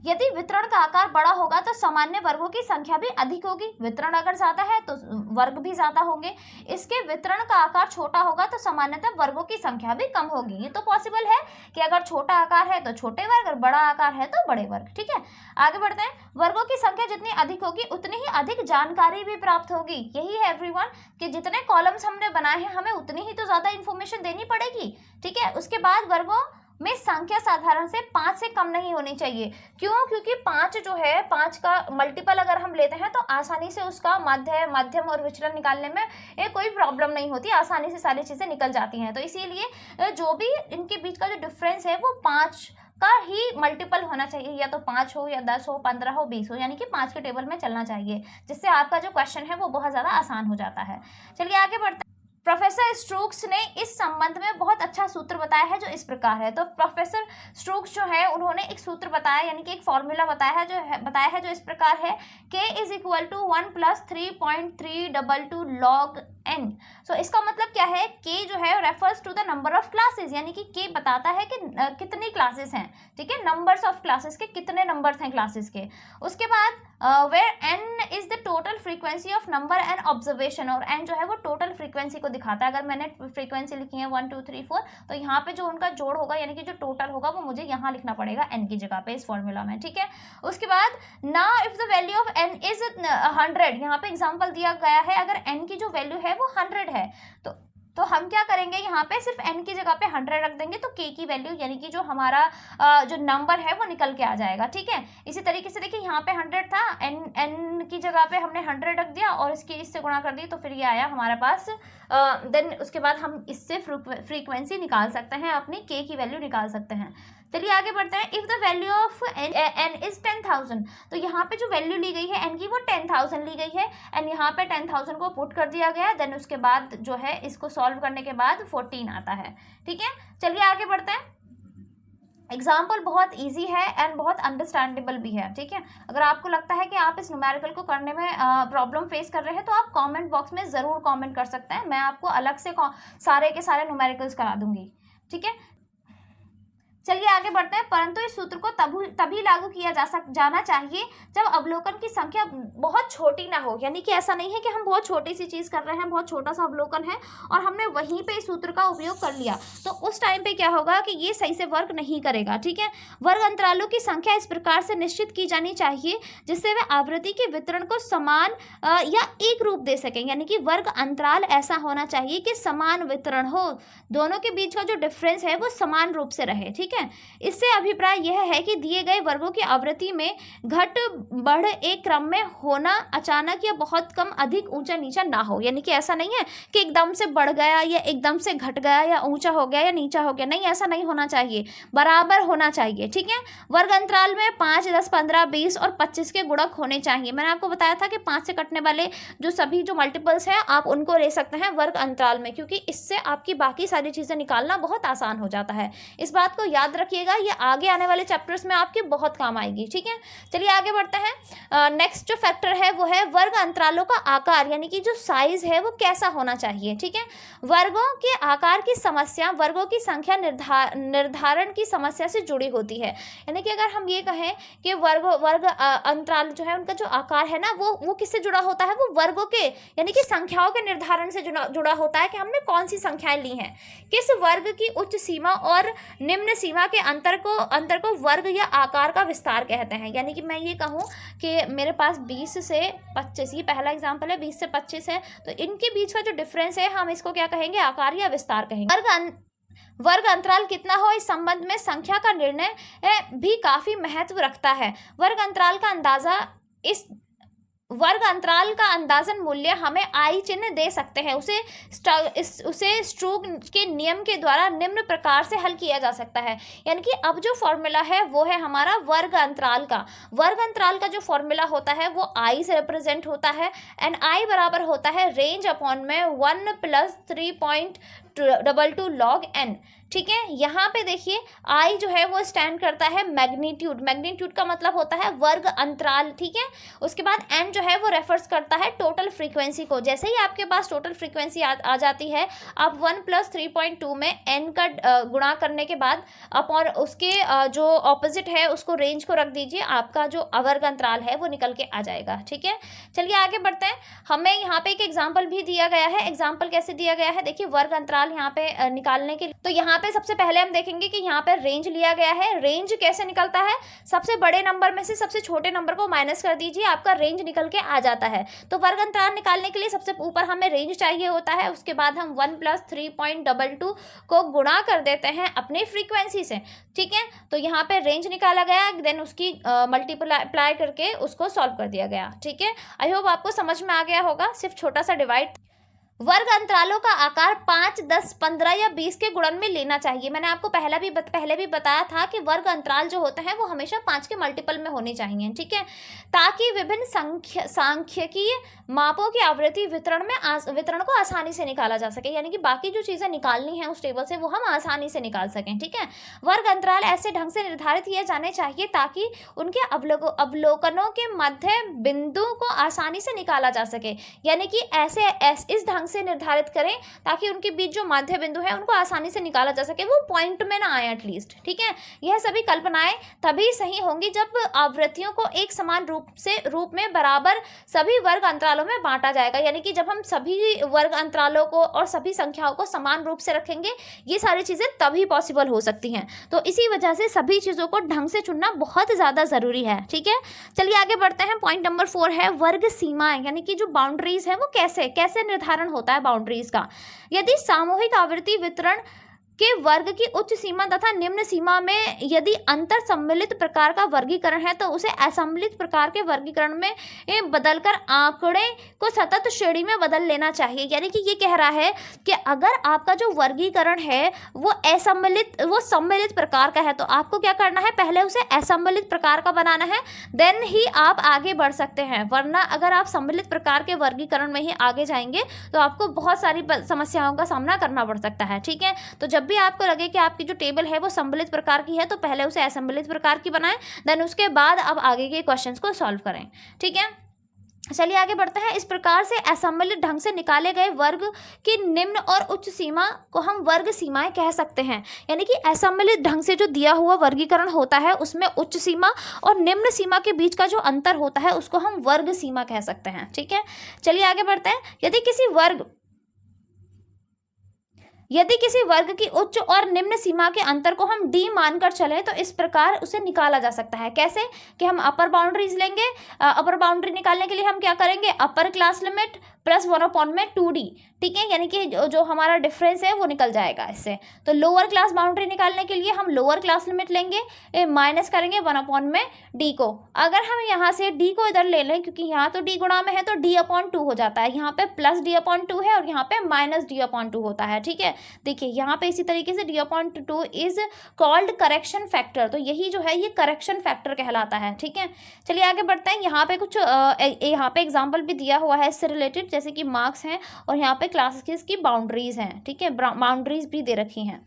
यदि वितरण का आकार बड़ा होगा तो सामान्य वर्गों की संख्या भी अधिक होगी। वितरण अगर ज्यादा है तो वर्ग भी ज्यादा होंगे। इसके वितरण का आकार छोटा होगा तो सामान्यतः वर्गों की संख्या भी कम होगी। ये तो पॉसिबल है कि अगर छोटा आकार है तो छोटे वर्ग और बड़ा आकार है तो बड़े वर्ग। ठीक है, आगे बढ़ते हैं। वर्गों की संख्या जितनी अधिक होगी उतनी ही अधिक जानकारी भी प्राप्त होगी। यही है एवरीवन कि जितने कॉलम्स हमने बनाए हैं हमें उतनी ही तो ज्यादा इंफॉर्मेशन देनी पड़ेगी। ठीक है, उसके बाद वर्गों में संख्या साधारण से 5 से कम नहीं होनी चाहिए। क्यों? क्योंकि 5 जो है, 5 का मल्टीपल अगर हम लेते हैं तो आसानी से उसका मध्यम और विचलन निकालने में कोई प्रॉब्लम नहीं होती, आसानी से सारी चीजें निकल जाती हैं। तो इसीलिए जो भी इनके बीच का जो डिफरेंस है वो 5 का ही मल्टीपल होना चाहिए, या तो 5 हो या 10 हो 15 हो 20 हो, यानी कि 5 के टेबल में चलना चाहिए, जिससे आपका जो क्वेश्चन है वो बहुत ज्यादा आसान हो जाता है। चलिए आगे बढ़ते हैं। प्रोफेसर स्टोक्स ने इस संबंध में बहुत अच्छा सूत्र बताया है जो इस प्रकार है। तो प्रोफेसर स्टोक्स जो है उन्होंने एक सूत्र बताया, यानी कि एक फॉर्मूला बताया है जो इस प्रकार है, k is equal to 1 plus 3.322 log n। So इसका मतलब क्या है, k जो है refers to the number of classes, यानी कि k बताता है कि कितनी क्लासेस हैं, ठीक है, नंबर्स ऑफ क्लासेस के, कितने नंबर्स हैं क्लासेस के। उसके बाद where n is the total frequency of number and observation, और n जो है वो टोटल फ्रीक्वेंसी को दिखाता है। अगर मैंने फ्रीक्वेंसी लिखी है 1 2 3 4, तो यहाँ पे जो उनका जोड़ होगा यानी कि जो टोटल होगा वो मुझे यहाँ लिखना पड़ेगा n की जगह पे इस फॉर्मूला में, ठीक है। उसके बाद now if the value of n is 100, यहाँ पे एग्जांपल दिया गया है, अगर n की जो वैल्यू है वो 100 है तो हम क्या करेंगे, यहाँ पे सिर्फ n की जगह पे 100 रख देंगे, तो k की वैल्यू यानी कि जो हमारा जो नंबर है वो निकल के आ जाएगा, ठीक है। इसी तरीके से देखिए यहाँ पे 100 था, n की जगह पे हमने 100 रख दिया और इससे गुणा कर दी, तो फिर ये आया हमारे पास। देन उसके बाद हम इससे फ्रीक्वेंसी निकाल सकते हैं, अपनी k की वैल्यू निकाल सकते हैं। चलिए आगे बढ़ते हैं। If the value of n is 10,000, तो यहाँ पे जो वैल्यू ली गई है n की वो 10,000 ली गई है, एंड यहाँ पे 10,000 को पुट कर दिया गया। देन उसके बाद जो है इसको सॉल्व करने के बाद 14 आता है, ठीक है। चलिए आगे बढ़ते हैं। एग्जाम्पल बहुत इजी है एंड बहुत अंडरस्टैंडेबल भी है, ठीक है। अगर आपको लगता है कि आप इस न्यूमेरिकल को करने में प्रॉब्लम फेस कर रहे हैं तो आप कमेंट बॉक्स में ज़रूर कमेंट कर सकते हैं, मैं आपको अलग से सारे के सारे न्यूमेरिकल्स करा दूंगी, ठीक है। चलिए आगे बढ़ते हैं। परंतु इस सूत्र को तभी लागू किया जाना चाहिए जब अवलोकन की संख्या बहुत छोटी ना हो, यानी कि ऐसा नहीं है कि हम बहुत छोटी सी चीज़ कर रहे हैं, बहुत छोटा सा अवलोकन है और हमने वहीं पे इस सूत्र का उपयोग कर लिया, तो उस टाइम पे क्या होगा कि ये सही से वर्क नहीं करेगा, ठीक है। वर्ग अंतरालों की संख्या इस प्रकार से निश्चित की जानी चाहिए जिससे वे आवृत्ति के वितरण को समान या एक रूप दे सकें, यानी कि वर्ग अंतराल ऐसा होना चाहिए कि समान वितरण हो, दोनों के बीच का जो डिफरेंस है वो समान रूप से रहे, ठीक है। इससे अभिप्राय यह है कि दिए गए वर्गों की आवृत्ति में घट बढ़ एक क्रम में होना अचानक या बहुत कम अधिक ऊंचा नीचा ना हो, यानी कि ऐसा नहीं है कि एकदम से बढ़ गया या एकदम से घट गया या ऊंचा हो गया या नीचा हो गया, नहीं, ऐसा नहीं होना चाहिए, बराबर होना चाहिए, ठीक है। वर्ग अंतराल में 5 10 15 20 और 25 के गुणक होने चाहिए। मैंने आपको बताया था कि 5 से कटने वाले जो सभी जो मल्टीपल्स हैं आप उनको ले सकते हैं वर्ग अंतराल में, क्योंकि इससे आपकी बाकी सारी चीज़ें निकालना बहुत आसान हो जाता है। इस बात को याद रखिएगा, ये आगे आने वाले चैप्टर्स में आपके बहुत काम आएगी, ठीक है। चलिए आगे बढ़ते हैं। नेक्स्ट जो फैक्टर है वो है वर्ग अंतरालों का आकार, यानी कि जो साइज है वो कैसा होना चाहिए, ठीक है। वर्गों के आकार की समस्या वर्गों की संख्या निर्धारण की समस्या से जुड़ी होती है, यानी कि अगर हम ये कहें कि वर्ग अंतराल जो है उनका जो आकार है ना वो किससे जुड़ा होता है, वो वर्गों के यानी कि संख्याओं के निर्धारण से जुड़ा होता है कि हमने कौन सी संख्याएं ली हैं, किस वर्ग की उच्च सीमा और निम्न सीमा के अंतर को वर्ग या आकार का विस्तार कहते हैं। यानी कि मैं ये कहूँ कि मेरे पास 20 से 25, ये पहला एग्जाम्पल है, 20 से 25 है, तो इनके बीच का जो डिफरेंस है हम इसको क्या कहेंगे, आकार या विस्तार कहेंगे। वर्ग अंतराल कितना हो इस संबंध में संख्या का निर्णय भी काफी महत्व रखता है। वर्ग अंतराल का अंदाजन मूल्य हमें आई चिन्ह दे सकते हैं, उसे स्ट्रोक के नियम के द्वारा निम्न प्रकार से हल किया जा सकता है। यानी कि अब जो फॉर्मूला है वो है हमारा वर्ग अंतराल का जो फॉर्मूला होता है वो आई से रिप्रेजेंट होता है, एंड आई बराबर होता है रेंज अपॉन में 1 प्लस 3.22 log n, ठीक है। यहाँ पे देखिए आई जो है वो स्टैंड करता है मैग्नीट्यूड का मतलब होता है वर्ग अंतराल, ठीक है। उसके बाद एन जो है वो रेफर्स करता है टोटल फ्रीक्वेंसी को। जैसे ही आपके पास टोटल फ्रीक्वेंसी आ जाती है, आप 1 प्लस 3.2 में एन का गुणा करने के बाद अपॉन उसके जो ऑपोजिट है उसको रेंज को रख दीजिए, आपका जो वर्ग अंतराल है वो निकल के आ जाएगा, ठीक है। चलिए आगे बढ़ते हैं। हमें यहाँ पे एक एग्जाम्पल भी दिया गया है। एग्जाम्पल कैसे दिया गया है, देखिए वर्ग अंतराल यहाँ पे निकालने के लिए, तो यहाँ पे सबसे पहले हम देखेंगे कि यहाँ पे रेंज लिया गया है। रेंज कैसे निकलता है, सबसे बड़े नंबर में से सबसे छोटे नंबर को माइनस कर दीजिए, आपका रेंज निकल के आ जाता है। तो वर्ग अंतराल निकालने के लिए सबसे ऊपर हमें रेंज चाहिए होता है, उसके बाद हम 1 प्लस 3.22 को गुणा कर देते हैं अपने फ्रीक्वेंसी से, ठीक है। तो यहाँ पे रेंज निकाला गया, देन उसकी मल्टीप्लाई करके उसको सॉल्व कर दिया गया, ठीक है। आई होप आपको समझ में आ गया होगा, सिर्फ छोटा सा डिवाइड वर्ग अंतरालों का आकार 5, 10, 15 या 20 के गुणन में लेना चाहिए। मैंने आपको पहले भी बताया था कि वर्ग अंतराल जो होते हैं वो हमेशा 5 के मल्टीपल में होने चाहिए, ठीक है, ताकि विभिन्न सांख्यिकीय मापों की आवृत्ति वितरण को आसानी से निकाला जा सके, यानी कि बाकी जो चीज़ें निकालनी है उस टेबल से वो हम आसानी से निकाल सकें, ठीक है। वर्ग अंतराल ऐसे ढंग से निर्धारित किए जाने चाहिए ताकि उनके अवलोकनों के मध्य बिंदु को आसानी से निकाला जा सके, यानी कि इस ढंग से निर्धारित करें ताकि उनके बीच जो मध्य बिंदु है उनको आसानी से निकाला जा सके, वो पॉइंट में ना आए एटलीस्ट, ठीक है। यह सभी कल्पनाएं तभी सही होंगी जब आवृत्तियों को एक समान रूप में बराबर सभी वर्ग अंतरालों में बांटा जाएगा, यानी कि जब हम सभी वर्ग अंतरालों को और सभी संख्याओं को समान रूप से रखेंगे, ये सारी चीजें तभी पॉसिबल हो सकती हैं। तो इसी वजह से सभी चीजों को ढंग से चुनना बहुत ज्यादा जरूरी है, ठीक है। चलिए आगे बढ़ते हैं। पॉइंट नंबर 4 है वर्ग सीमाएं, यानी कि जो बाउंड्रीज है वो कैसे निर्धारण होता है बाउंड्रीज का। यदि सामूहिक आवृत्ति वितरण के वर्ग की उच्च सीमा तथा निम्न सीमा में यदि अंतर सम्मिलित प्रकार का वर्गीकरण है तो उसे असम्मिलित प्रकार के वर्गीकरण में बदलकर आंकड़े को सतत श्रेणी में बदल लेना चाहिए, यानी कि ये कह रहा है कि अगर आपका जो वर्गीकरण है वो सम्मिलित प्रकार का है तो आपको क्या करना है, पहले उसे असम्मिलित प्रकार का बनाना है, देन ही आप आगे बढ़ सकते हैं। वरना अगर आप सम्मिलित प्रकार के वर्गीकरण में ही आगे जाएंगे तो आपको बहुत सारी समस्याओं का सामना करना पड़ सकता है, ठीक है। तो जब भी आपको लगे कि आपकी जो टेबल है वो सम्मिलित प्रकार की है तो पहले उसे असम्मिलित प्रकार की बनाएं, देन उसके बाद अब आगे के क्वेश्चंस को सॉल्व करें, ठीक है। चलिए आगे बढ़ते हैं। इस प्रकार से असम्मिलित ढंग से निकाले गए वर्ग की निम्न और उच्च सीमा को हम वर्ग सीमाएं कह सकते हैं, यानी कि असम्मिलित ढंग से जो दिया हुआ वर्गीकरण होता है उसमें उच्च सीमा और निम्न सीमा के बीच का जो अंतर होता है उसको हम वर्ग सीमा कह सकते हैं, ठीक है। चलिए आगे बढ़ते हैं। यदि किसी वर्ग की उच्च और निम्न सीमा के अंतर को हम d मानकर चले तो इस प्रकार उसे निकाला जा सकता है। कैसे कि हम अपर बाउंड्रीज लेंगे, अपर बाउंड्री निकालने के लिए हम क्या करेंगे, upper class limit plus 1/2d, ठीक है, यानी कि जो हमारा डिफरेंस है वो निकल जाएगा इससे। तो लोअर क्लास बाउंड्री निकालने के लिए हम लोअर क्लास लिमिट लेंगे, माइनस करेंगे 1/d को। अगर हम यहाँ से d को इधर ले लें, क्योंकि यहाँ तो d गुणा में है तो d/2 हो जाता है, यहाँ पे प्लस d/2 है और यहाँ पे माइनस d/2 होता है, ठीक है। देखिए यहाँ पे इसी तरीके से d/2 is called correction factor, तो यही जो है ये करेक्शन फैक्टर कहलाता है, ठीक है। चलिए आगे बढ़ते हैं। यहाँ पे कुछ यहाँ पे एग्जाम्पल भी दिया हुआ है इससे रिलेटेड, जैसे कि मार्क्स हैं और यहाँ पे क्लासेस की बाउंड्रीज हैं, ठीक है, बाउंड्रीज भी दे रखी हैं।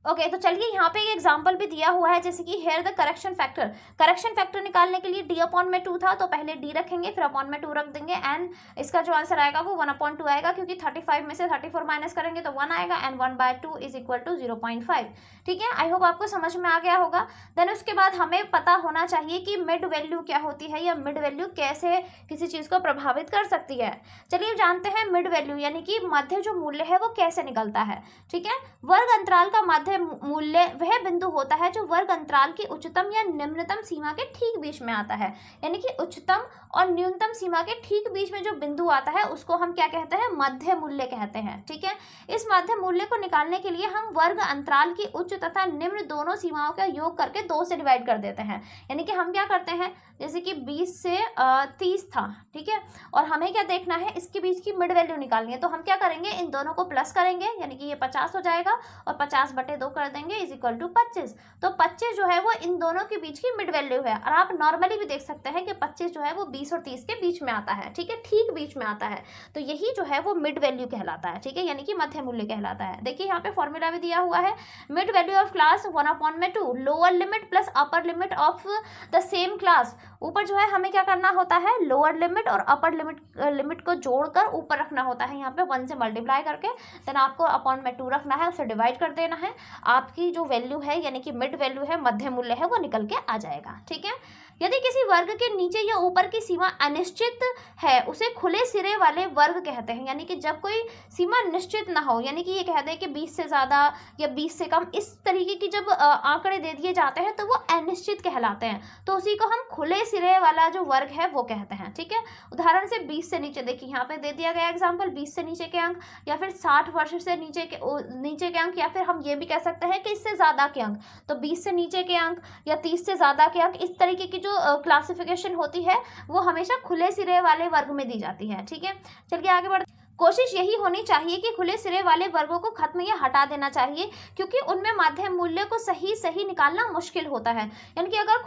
ओके, तो चलिए यहाँ पे एग्जाम्पल भी दिया हुआ है, जैसे कि हेयर द करेक्शन फैक्टर निकालने के लिए d/2 था तो पहले d रखेंगे फिर (2) रख देंगे एंड इसका जो आंसर आएगा वो 1/2 आएगा, क्योंकि 35 में से 34 माइनस करेंगे तो 1 आएगा एंड 1/2 इज इक्वल टू 0.5, ठीक है। आई होप आपको समझ में आ गया होगा। देन उसके बाद हमें पता होना चाहिए कि मिड वैल्यू क्या होती है या मिड वैल्यू कैसे किसी चीज़ को प्रभावित कर सकती है। चलिए जानते हैं मिड वैल्यू यानी कि मध्य जो मूल्य है वो कैसे निकलता है, ठीक है। वर्ग अंतराल का मध्य मूल्य वह बिंदु होता है जो वर्ग अंतराल की उच्चतम या निम्नतम सीमा के ठीक बीच में आता है, यानी कि उच्चतम और न्यूनतम सीमा के ठीक बीच में जो बिंदु आता है उसको हम क्या कहते हैं, मध्य मूल्य कहते हैं, ठीक है। इस मध्य मूल्य को निकालने के लिए हम वर्ग अंतराल की उच्च तथा निम्न दोनों सीमाओं का योग करके 2 से डिवाइड कर देते हैं, यानी कि हम क्या करते हैं, जैसे कि 20 से 30 था, ठीक है, और हमें क्या देखना है, इसके बीच की मिड वैल्यू निकालनी है, तो हम क्या करेंगे, इन दोनों को प्लस करेंगे, यानी कि ये 50 हो जाएगा और 50/2 कर देंगे इज इक्वल टू 25। तो 25 जो है वो इन दोनों के बीच की मिड वैल्यू है, और आप नॉर्मली भी देख सकते हैं कि 25 जो है वो 20 और 30 के बीच में आता है, ठीक है, ठीक बीच में आता है, तो यही जो है वो मिड वैल्यू कहलाता है, ठीक है, यानी कि मध्य मूल्य कहलाता है। देखिए यहाँ पे फॉर्मूला भी दिया हुआ है, mid value of class 1/2 lower limit plus upper limit of the same class. ऊपर जो है हमें क्या करना होता है, लोअर लिमिट और अपर लिमिट को जोड़कर ऊपर रखना होता है, यहाँ पे 1 से मल्टीप्लाई करके, देन आपको (2) रखना है, उसे डिवाइड कर देना है, आपकी जो वैल्यू है यानी कि मिड वैल्यू है, मध्य मूल्य है, वो निकल के आ जाएगा, ठीक है। यदि किसी वर्ग के नीचे या ऊपर की सीमा अनिश्चित है उसे खुले सिरे वाले वर्ग कहते हैं, यानी कि जब कोई सीमा निश्चित ना हो, यानी कि ये कहते हैं कि 20 से ज़्यादा या 20 से कम, इस तरीके की जब आंकड़े दे दिए जाते हैं तो वो अनिश्चित कहलाते हैं, तो उसी को हम खुले सिरे वाला जो वर्ग है वो कहते हैं, ठीक है। उदाहरण से 20 से नीचे, देखिए यहाँ पे दे दिया गया एग्जाम्पल, 20 से नीचे के अंक या फिर 60 वर्ष से नीचे के अंक, या फिर हम ये भी कह सकते हैं कि इससे ज़्यादा के अंक, तो 20 से नीचे के अंक या 30 से ज़्यादा के अंक, इस तरीके की जो क्लासिफिकेशन होती है वो हमेशा खुले सिरे वाले वर्ग में दी जाती है, ठीक है। चलिए आगे बढ़ते। कोशिश यही होनी चाहिए कि खुले सिरे वाले वर्गों को खत्म या हटा देना चाहिए, क्योंकि उनमें माध्यम मूल्य को सही सही निकालना मुश्किल होता है। यानी कि अगर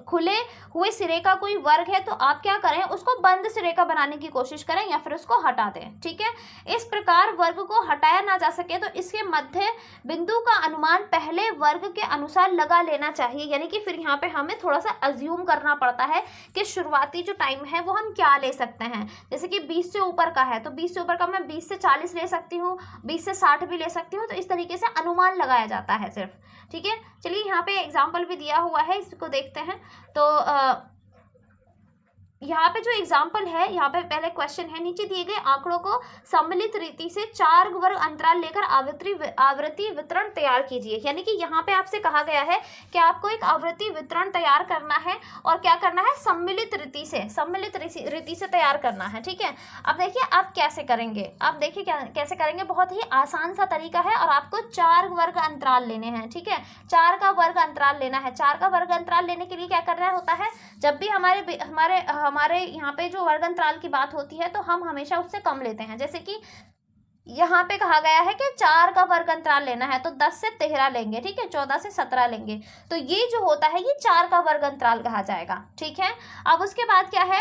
खुले हुए सिरे का कोई वर्ग है तो आप क्या करें, उसको बंद सिरे का बनाने की कोशिश करें या फिर उसको हटा दें। ठीक है, इस प्रकार वर्ग को हटाया ना जा सके तो इसके मध्य बिंदु का अनुमान पहले वर्ग के अनुसार लगा लेना चाहिए। यानी कि फिर यहाँ पे हमें थोड़ा सा अज्यूम करना पड़ता है कि शुरुआती जो टाइम है वो हम क्या ले सकते हैं। जैसे कि 20 से ऊपर का है तो 20 से ऊपर का मैं 20 से 40 ले सकती हूँ, 20 से 60 भी ले सकती हूँ। तो इस तरीके से अनुमान लगाया जाता है सिर्फ। ठीक है, चलिए यहाँ पे एग्जाम्पल भी दिया हुआ है, इसको देखते हैं। तो यहाँ पे जो एग्जाम्पल है, यहाँ पे पहले क्वेश्चन है, नीचे दिए गए आंकड़ों को सम्मिलित रीति से 4 वर्ग अंतराल लेकर आवृत्ति वितरण तैयार कीजिए। यानी कि यहाँ पे आपसे कहा गया है कि आपको एक आवृत्ति वितरण तैयार करना है और क्या करना है, सम्मिलित रीति से तैयार करना है। ठीक है, अब देखिए आप कैसे करेंगे, आप देखिए कैसे करेंगे। बहुत ही आसान सा तरीका है और आपको 4 वर्ग अंतराल लेने हैं। ठीक है, 4 का वर्ग अंतराल लेना है। 4 का वर्ग अंतराल लेने के लिए क्या करना होता है, जब भी हमारे यहाँ पे जो वर्ग अंतराल की बात होती है तो हम हमेशा उससे कम लेते हैं। जैसे कि यहाँ पे कहा गया है कि 4 का वर्ग अंतराल लेना है तो 10 से 13 लेंगे। ठीक है, 14 से 17 लेंगे। तो ये जो होता है ये 4 का वर्ग अंतराल कहा जाएगा। ठीक है, अब उसके बाद क्या है,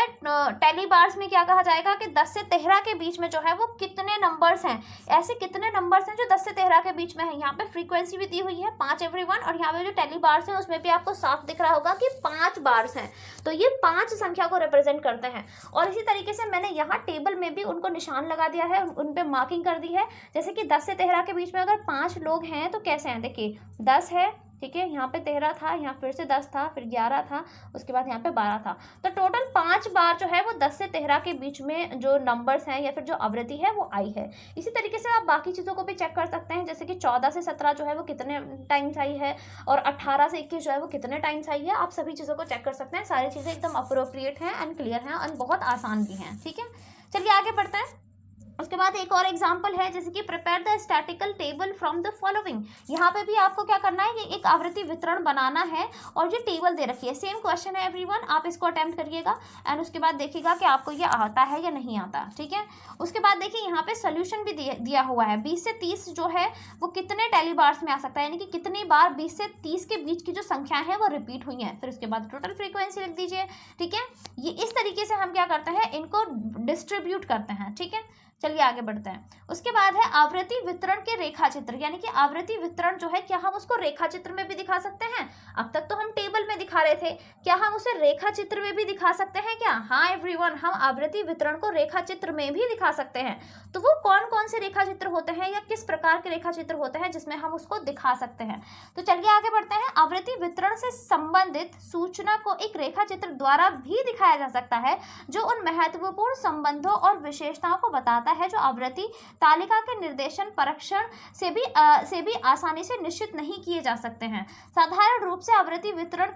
टेली बार्स में क्या कहा जाएगा कि 10 से 13 के बीच में जो है वो कितने नंबर्स हैं, ऐसे कितने नंबर्स हैं जो 10 से 13 के बीच में है। यहाँ पे फ्रीक्वेंसी भी दी हुई है 5 एवरीवन, और यहाँ पे जो टेली बार्स हैं उसमें भी आपको साफ दिख रहा होगा कि 5 बार्स हैं। तो ये 5 संख्या को रिप्रेजेंट करते हैं। और इसी तरीके से मैंने यहाँ टेबल में भी उनको निशान लगा दिया है, उन पे मार्किंग कर दी है। जैसे कि 10 से 13 के बीच में अगर 5 लोग हैं तो कैसे हैं, देखिए 10 है, ठीक है, यहाँ पे 13 था, यहाँ फिर से 10 था, फिर 11 था, उसके बाद यहाँ पे 12 था। तो टोटल 5 बार जो है वो 10 से 13 के बीच में जो नंबर्स हैं या फिर जो आवृत्ति है वो आई है। इसी तरीके से आप बाकी चीज़ों को भी चेक कर सकते हैं। जैसे कि 14 से 17 जो है वो कितने टाइम्स आई है और 18 से 21 जो है वो कितने टाइम्स आई है। आप सभी चीज़ों को चेक कर सकते हैं। सारी चीज़ें एकदम अप्रोप्रिएट हैं एंड क्लियर हैं और बहुत आसान भी हैं। ठीक है, चलिए आगे बढ़ते हैं। उसके बाद एक और एग्जाम्पल है, जैसे कि prepare the statistical table from the following. यहाँ पे भी आपको क्या करना है, ये एक आवृत्ति वितरण बनाना है और ये टेबल दे रखी है। सेम क्वेश्चन है एवरीवन, आप इसको अटेम्प्ट करिएगा एंड उसके बाद देखिएगा कि आपको ये आता है या नहीं आता। ठीक है, उसके बाद देखिए यहाँ पे सोल्यूशन भी दिया हुआ है। 20 से 30 जो है वो कितने टेली बार्स में आ सकता है, यानी कि कितनी बार 20 से 30 के बीच की जो संख्या है वो रिपीट हुई है। फिर उसके बाद टोटल फ्रीक्वेंसी लिख दीजिए। ठीक है, ये इस तरीके से हम क्या करते हैं, इनको डिस्ट्रीब्यूट करते हैं। ठीक है, चलिए आगे बढ़ते हैं। उसके बाद है आवृत्ति वितरण के रेखा चित्र। यानी कि आवृत्ति वितरण जो है, क्या हम उसको रेखा चित्र में भी दिखा सकते हैं? अब तक तो हम टेबल में दिखा रहे थे, क्या हम उसे रेखा चित्र में भी दिखा सकते हैं क्या? हाँ एवरीवन, हम आवृत्ति वितरण को रेखा चित्र में भी दिखा सकते हैं। तो वो कौन कौन से रेखा चित्र होते हैं या किस प्रकार के रेखा चित्र होते हैं जिसमें हम उसको दिखा सकते हैं? तो चलिए आगे बढ़ते हैं। आवृत्ति वितरण से संबंधित सूचना को एक रेखा चित्र द्वारा भी दिखाया जा सकता है, जो उन महत्वपूर्ण संबंधों और विशेषताओं को बताता है जो आवृत्ति तालिका के निर्देशन परीक्षण से भी आसानी से निश्चित नहीं किए जा सकते हैं। साधारण रूप से आवृत्ति वितरण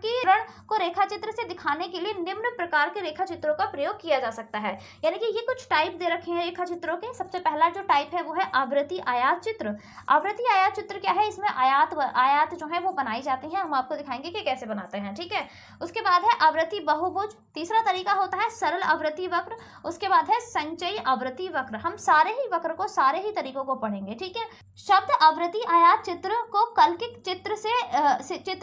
को रेखाचित्र से दिखाने के लिए निम्न प्रकार के रेखाचित्रों का प्रयोग किया जा सकता है। यानी कि ये कुछ टाइप दे रखे हैं रेखाचित्रों के। सबसे पहला जो टाइप है वो है आवृत्ति आयात चित्र। आवृत्ति आयात चित्र क्या है, इसमें आयात जो है वो बनाई जाती है। हम आपको दिखाएंगे कि कैसे बनाते हैं। ठीक है, उसके बाद है आवृत्ति बहुभुज। तीसरा तरीका होता है सरल आवृत्ति वक्र। उसके बाद है संचयी आवृत्ति वक्र। हम सारे ही वक्र को, सारे ही तरीकों को पढ़ेंगे। ठीक है, शब्द आवृत्ति आयात चित्र को कल्किक चित्र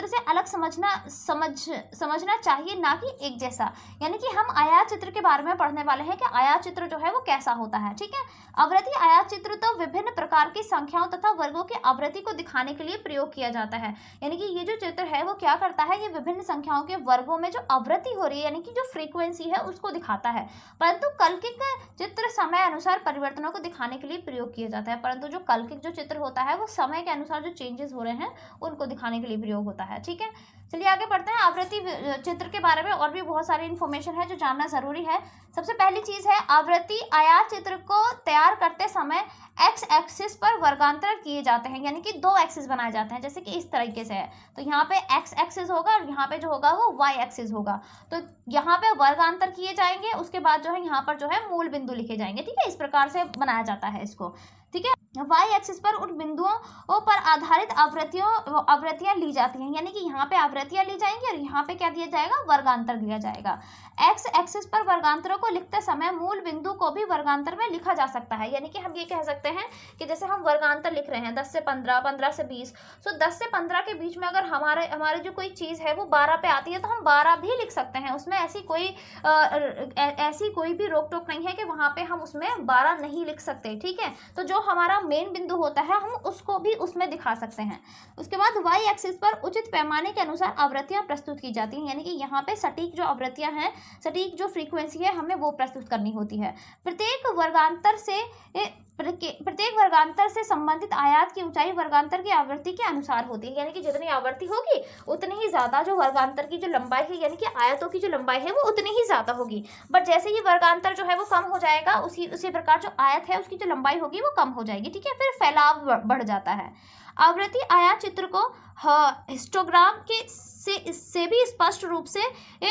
से अलग समझना चाहिए, ना कि एक जैसा। यानी कि हम आयात चित्र के बारे में पढ़ने वाले हैं कि आयात चित्र जो है वो कैसा होता है। ठीक है, आवृत्ति आयात चित्र तो विभिन्न प्रकार की संख्याओं तथा वर्गों की आवृत्ति को दिखाने के लिए प्रयोग किया जाता है। यानी कि ये जो चित्र है वो क्या करता है, ये विभिन्न संख्याओं के वर्गों में जो आवृत्ति हो रही है, यानी कि जो फ्रीक्वेंसी है उसको दिखाता है। परंतु कल्किक चित्र समय अनुसार परिवर्तनों को दिखाने के लिए प्रयोग किया जाता है। परंतु जो कल्किक जो चित्र होता है वो समय के अनुसार जो चेंजेस हो रहे हैं उनको दिखाने के लिए प्रयोग होता है। ठीक है, चलिए आगे बढ़ते हैं। आवृत्ति चित्र के बारे में और भी बहुत सारी इन्फॉर्मेशन है जो जानना जरूरी है। सबसे पहली चीज है, आवृत्ति आयात चित्र को तैयार करते समय एक्स एक्सिस पर वर्गांतर किए जाते हैं। यानी कि 2 एक्सिस बनाए जाते हैं, जैसे कि इस तरीके से है। तो यहाँ पे एक्स एक्सिस होगा और यहाँ पे जो होगा वो वाई एक्सिस होगा। तो यहाँ पे वर्गांतर किए जाएंगे, उसके बाद जो है यहाँ पर जो है मूल बिंदु लिखे जाएंगे। ठीक है, इस प्रकार से बनाया जाता है इसको। ठीक है, वाई एक्सिस पर उन बिंदुओं पर आधारित आवृत्तियां ली जाती हैं, यानी कि यहाँ पे आवृत्तियां ली जाएंगी और यहाँ पे क्या दिया जाएगा, वर्गांतर दिया जाएगा। एक्स एक्सिस पर वर्गांतरों को लिखते समय मूल बिंदु को भी वर्गांतर में लिखा जा सकता है, यानी कि हम ये कह सकते हैं कि जैसे हम वर्गांतर लिख रहे हैं 10 से 15, 15 से 20, सो 10 से 15 के बीच में अगर हमारे जो कोई चीज़ है वो 12 पे आती है तो हम 12 भी लिख सकते हैं, उसमें ऐसी कोई भी रोक टोक नहीं है कि वहाँ पे हम उसमें 12 नहीं लिख सकते, ठीक है। तो जो हमारा मेन बिंदु होता है हम उसको भी उसमें दिखा सकते हैं। उसके बाद वाई एक्सिस पर उचित पैमाने के अनुसार आवृत्तियां प्रस्तुत की जाती हैं, यानी कि यहाँ पे सटीक जो आवृत्तियां हैं, सटीक जो फ्रीक्वेंसी है हमें वो प्रस्तुत करनी होती है। प्रत्येक वर्गांतर से संबंधित आयात की ऊंचाई वर्गांतर की आवृत्ति के अनुसार होती है, यानी कि जितनी आवृत्ति होगी उतनी ही ज्यादा जो वर्गांतर की जो लंबाई है, यानी कि आयतों की जो लंबाई है वो उतनी ही ज्यादा होगी। बट जैसे ही वर्गांतर जो है वो कम हो जाएगा, उसी प्रकार जो आयत है उसकी जो लंबाई होगी वो कम हो जाएगी, ठीक है, फिर फैलाव बढ़ जाता है। आवृत्ति आयात चित्र को हिस्टोग्राम से भी स्पष्ट रूप से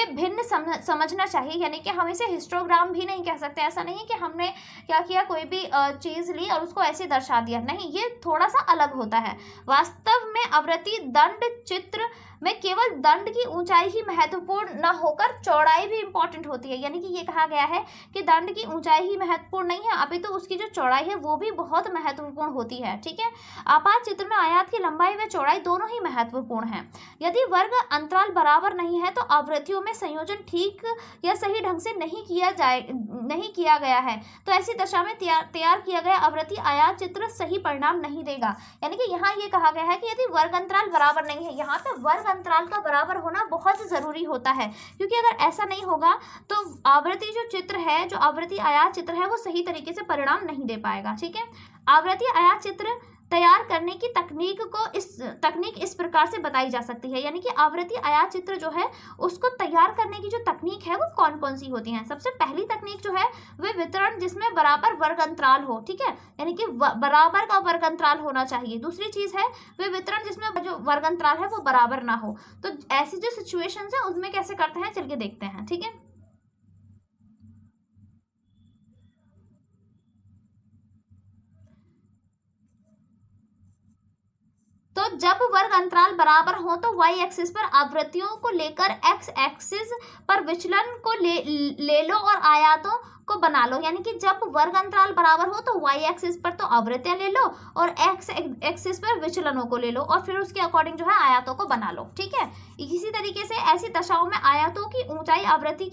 भिन्न समझना चाहिए, यानी कि हम इसे हिस्टोग्राम भी नहीं कह सकते। ऐसा नहीं कि हमने क्या किया, कोई भी चीज़ ली और उसको ऐसे दर्शा दिया, नहीं, ये थोड़ा सा अलग होता है। वास्तव में आवृत्ति दंड चित्र में केवल दंड की ऊंचाई ही महत्वपूर्ण न होकर चौड़ाई भी इंपॉर्टेंट होती है, यानी कि ये कहा गया है कि दंड की ऊंचाई ही महत्वपूर्ण नहीं है, अभी तो उसकी जो चौड़ाई है वो भी बहुत महत्वपूर्ण होती है, ठीक है। आपात चित्र में आयात की लंबाई व चौड़ाई दोनों ही महत्वपूर्ण है। यदि वर्ग अंतराल बराबर नहीं है तो आवृत्तियों में संयोजन ठीक या सही ढंग से नहीं किया गया है, तो ऐसी दशा में तैयार किया गया आवृत्ति आयात चित्र सही परिणाम नहीं देगा। यानी कि यहाँ ये कहा गया है कि यदि वर्ग अंतराल बराबर नहीं है, यहाँ पे वर्ग अंतराल का बराबर होना बहुत जरूरी होता है, क्योंकि अगर ऐसा नहीं होगा तो आवृत्ति जो चित्र है, जो आवृत्ति आयात चित्र है, वो सही तरीके से परिणाम नहीं दे पाएगा, ठीक है। आवृत्ति आयात चित्र तैयार करने की तकनीक इस प्रकार से बताई जा सकती है, यानी कि आवृत्ति आयात चित्र जो है उसको तैयार करने की जो तकनीक है वो कौन कौन सी होती हैं। सबसे पहली तकनीक जो है वह वितरण जिसमें बराबर वर्ग अंतराल हो, ठीक है, यानी कि बराबर का वर्ग अंतराल होना चाहिए। दूसरी चीज है वह वितरण जिसमें जो वर्ग अंतराल है वो बराबर ना हो। तो ऐसी जो सिचुएशंस है उसमें कैसे करते हैं, चलिए देखते हैं, ठीक है। तो जब वर्ग अंतराल बराबर हो तो वाई एक्सिस पर आवृत्तियों को लेकर एक्स एक्सिस पर विचलन को ले लो और आयातों को बना लो, यानी कि जब वर्ग अंतराल बराबर हो तो वाई एक्सिस पर तो आवृत्तियां ले लो और एक्स एक्सिस पर विचलनों को ले लो और फिर उसके अकॉर्डिंग जो है आयातों को बना लो, ठीक है। इसी तरीके से ऐसी दशाओं में आयातों की ऊंचाई आवृत्ति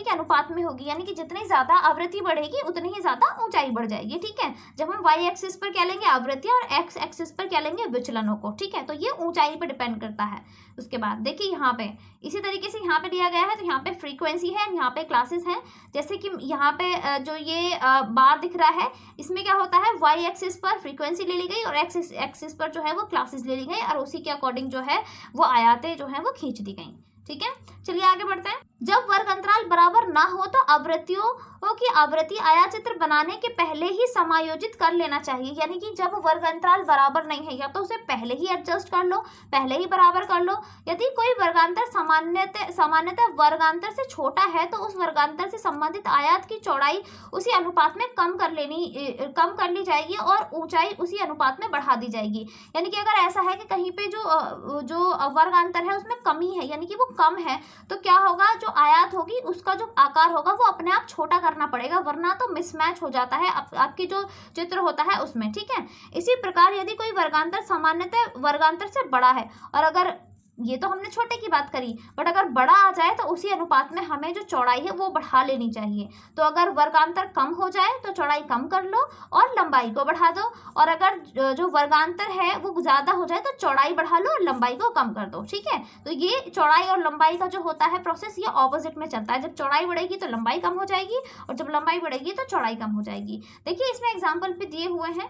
के अनुपात में होगी, यानी कि जितनी ज्यादा आवृत्ति बढ़ेगी उतनी ही ज्यादा ऊंचाई बढ़ जाएगी, ठीक है। जब हम वाई एक्सिस पर क्या लेंगे, आवृत्तियां, और एक्स एक्सिस पर क्या लेंगे, विचलनों को, ठीक है। तो ये ऊंचाई पर डिपेंड करता है। उसके बाद देखिए यहाँ पे इसी तरीके से यहाँ पे दिया गया है, तो यहाँ पे फ्रीक्वेंसी है, यहाँ पे क्लासेस हैं। जैसे कि यहाँ पे जो ये बार दिख रहा है, इसमें क्या होता है, वाई एक्सिस पर फ्रीक्वेंसी ले ली गई और एक्स एक्सिस पर जो है वो क्लासेस ले ली गई और उसी के अकॉर्डिंग जो है वो आयातें जो है वो खींच दी गई, ठीक है। चलिए आगे बढ़ते हैं। जब वर्ग अंतराल बराबर ना हो तो आवृत्तियों की आवृत्ति आयात चित्र बनाने के पहले ही समायोजित कर लेना चाहिए, यानी कि जब वर्ग अंतराल बराबर नहीं है या तो उसे पहले ही एडजस्ट कर लो, पहले ही बराबर कर लो। यदि कोई वर्गांतर सामान्यतः वर्गांतर से छोटा है तो उस वर्गांतर से संबंधित आयात की चौड़ाई उसी अनुपात में कम कर ली जाएगी और ऊंचाई उसी अनुपात में बढ़ा दी जाएगी। यानी कि अगर ऐसा है कि कहीं पे जो वर्गांतर है उसमें कमी है, यानी कि वो कम है, तो क्या होगा, जो आयात होगी उसका जो आकार होगा वो अपने आप छोटा करना पड़ेगा, वरना तो मिसमैच हो जाता है आपकी जो चित्र होता है उसमें, ठीक है। इसी प्रकार यदि कोई वर्गांतर सामान्यतः वर्गांतर से बड़ा है, और अगर ये तो हमने छोटे की बात करी, बट अगर बड़ा आ जाए तो उसी अनुपात में हमें जो चौड़ाई है वो बढ़ा लेनी चाहिए। तो अगर वर्गांतर कम हो जाए तो चौड़ाई कम कर लो और लंबाई को बढ़ा दो, और अगर जो वर्गांतर है वो ज़्यादा हो जाए तो चौड़ाई बढ़ा लो और लंबाई को कम कर दो, ठीक है। तो ये चौड़ाई और लंबाई का जो होता है प्रोसेस ये ऑपोजिट में चलता है। जब चौड़ाई बढ़ेगी तो लंबाई कम हो जाएगी और जब लंबाई बढ़ेगी तो चौड़ाई कम हो जाएगी। देखिए इसमें एग्जाम्पल भी दिए हुए हैं,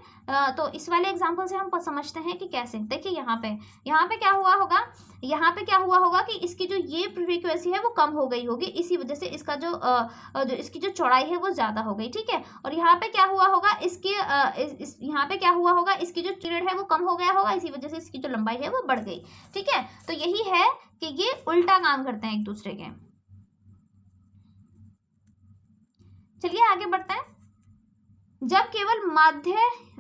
तो इस वाले एग्जाम्पल से हम समझते हैं कि कैसे। देखिए यहाँ पे क्या हुआ होगा, यहाँ पे क्या हुआ होगा कि इसकी जो ये फ्रीक्वेंसी है वो कम हो गई होगी, इसी वजह से इसका जो इसकी जो चौड़ाई है वो ज़्यादा हो गई, ठीक है। और यहाँ पे क्या हुआ होगा, यहाँ पे क्या हुआ होगा, इसकी जो पीरियड है वो कम हो गया होगा, इसी वजह से इसकी जो लंबाई है वो बढ़ गई, ठीक है। तो यही है कि ये उल्टा काम करते हैं एक दूसरे के। चलिए आगे बढ़ते हैं। जब केवल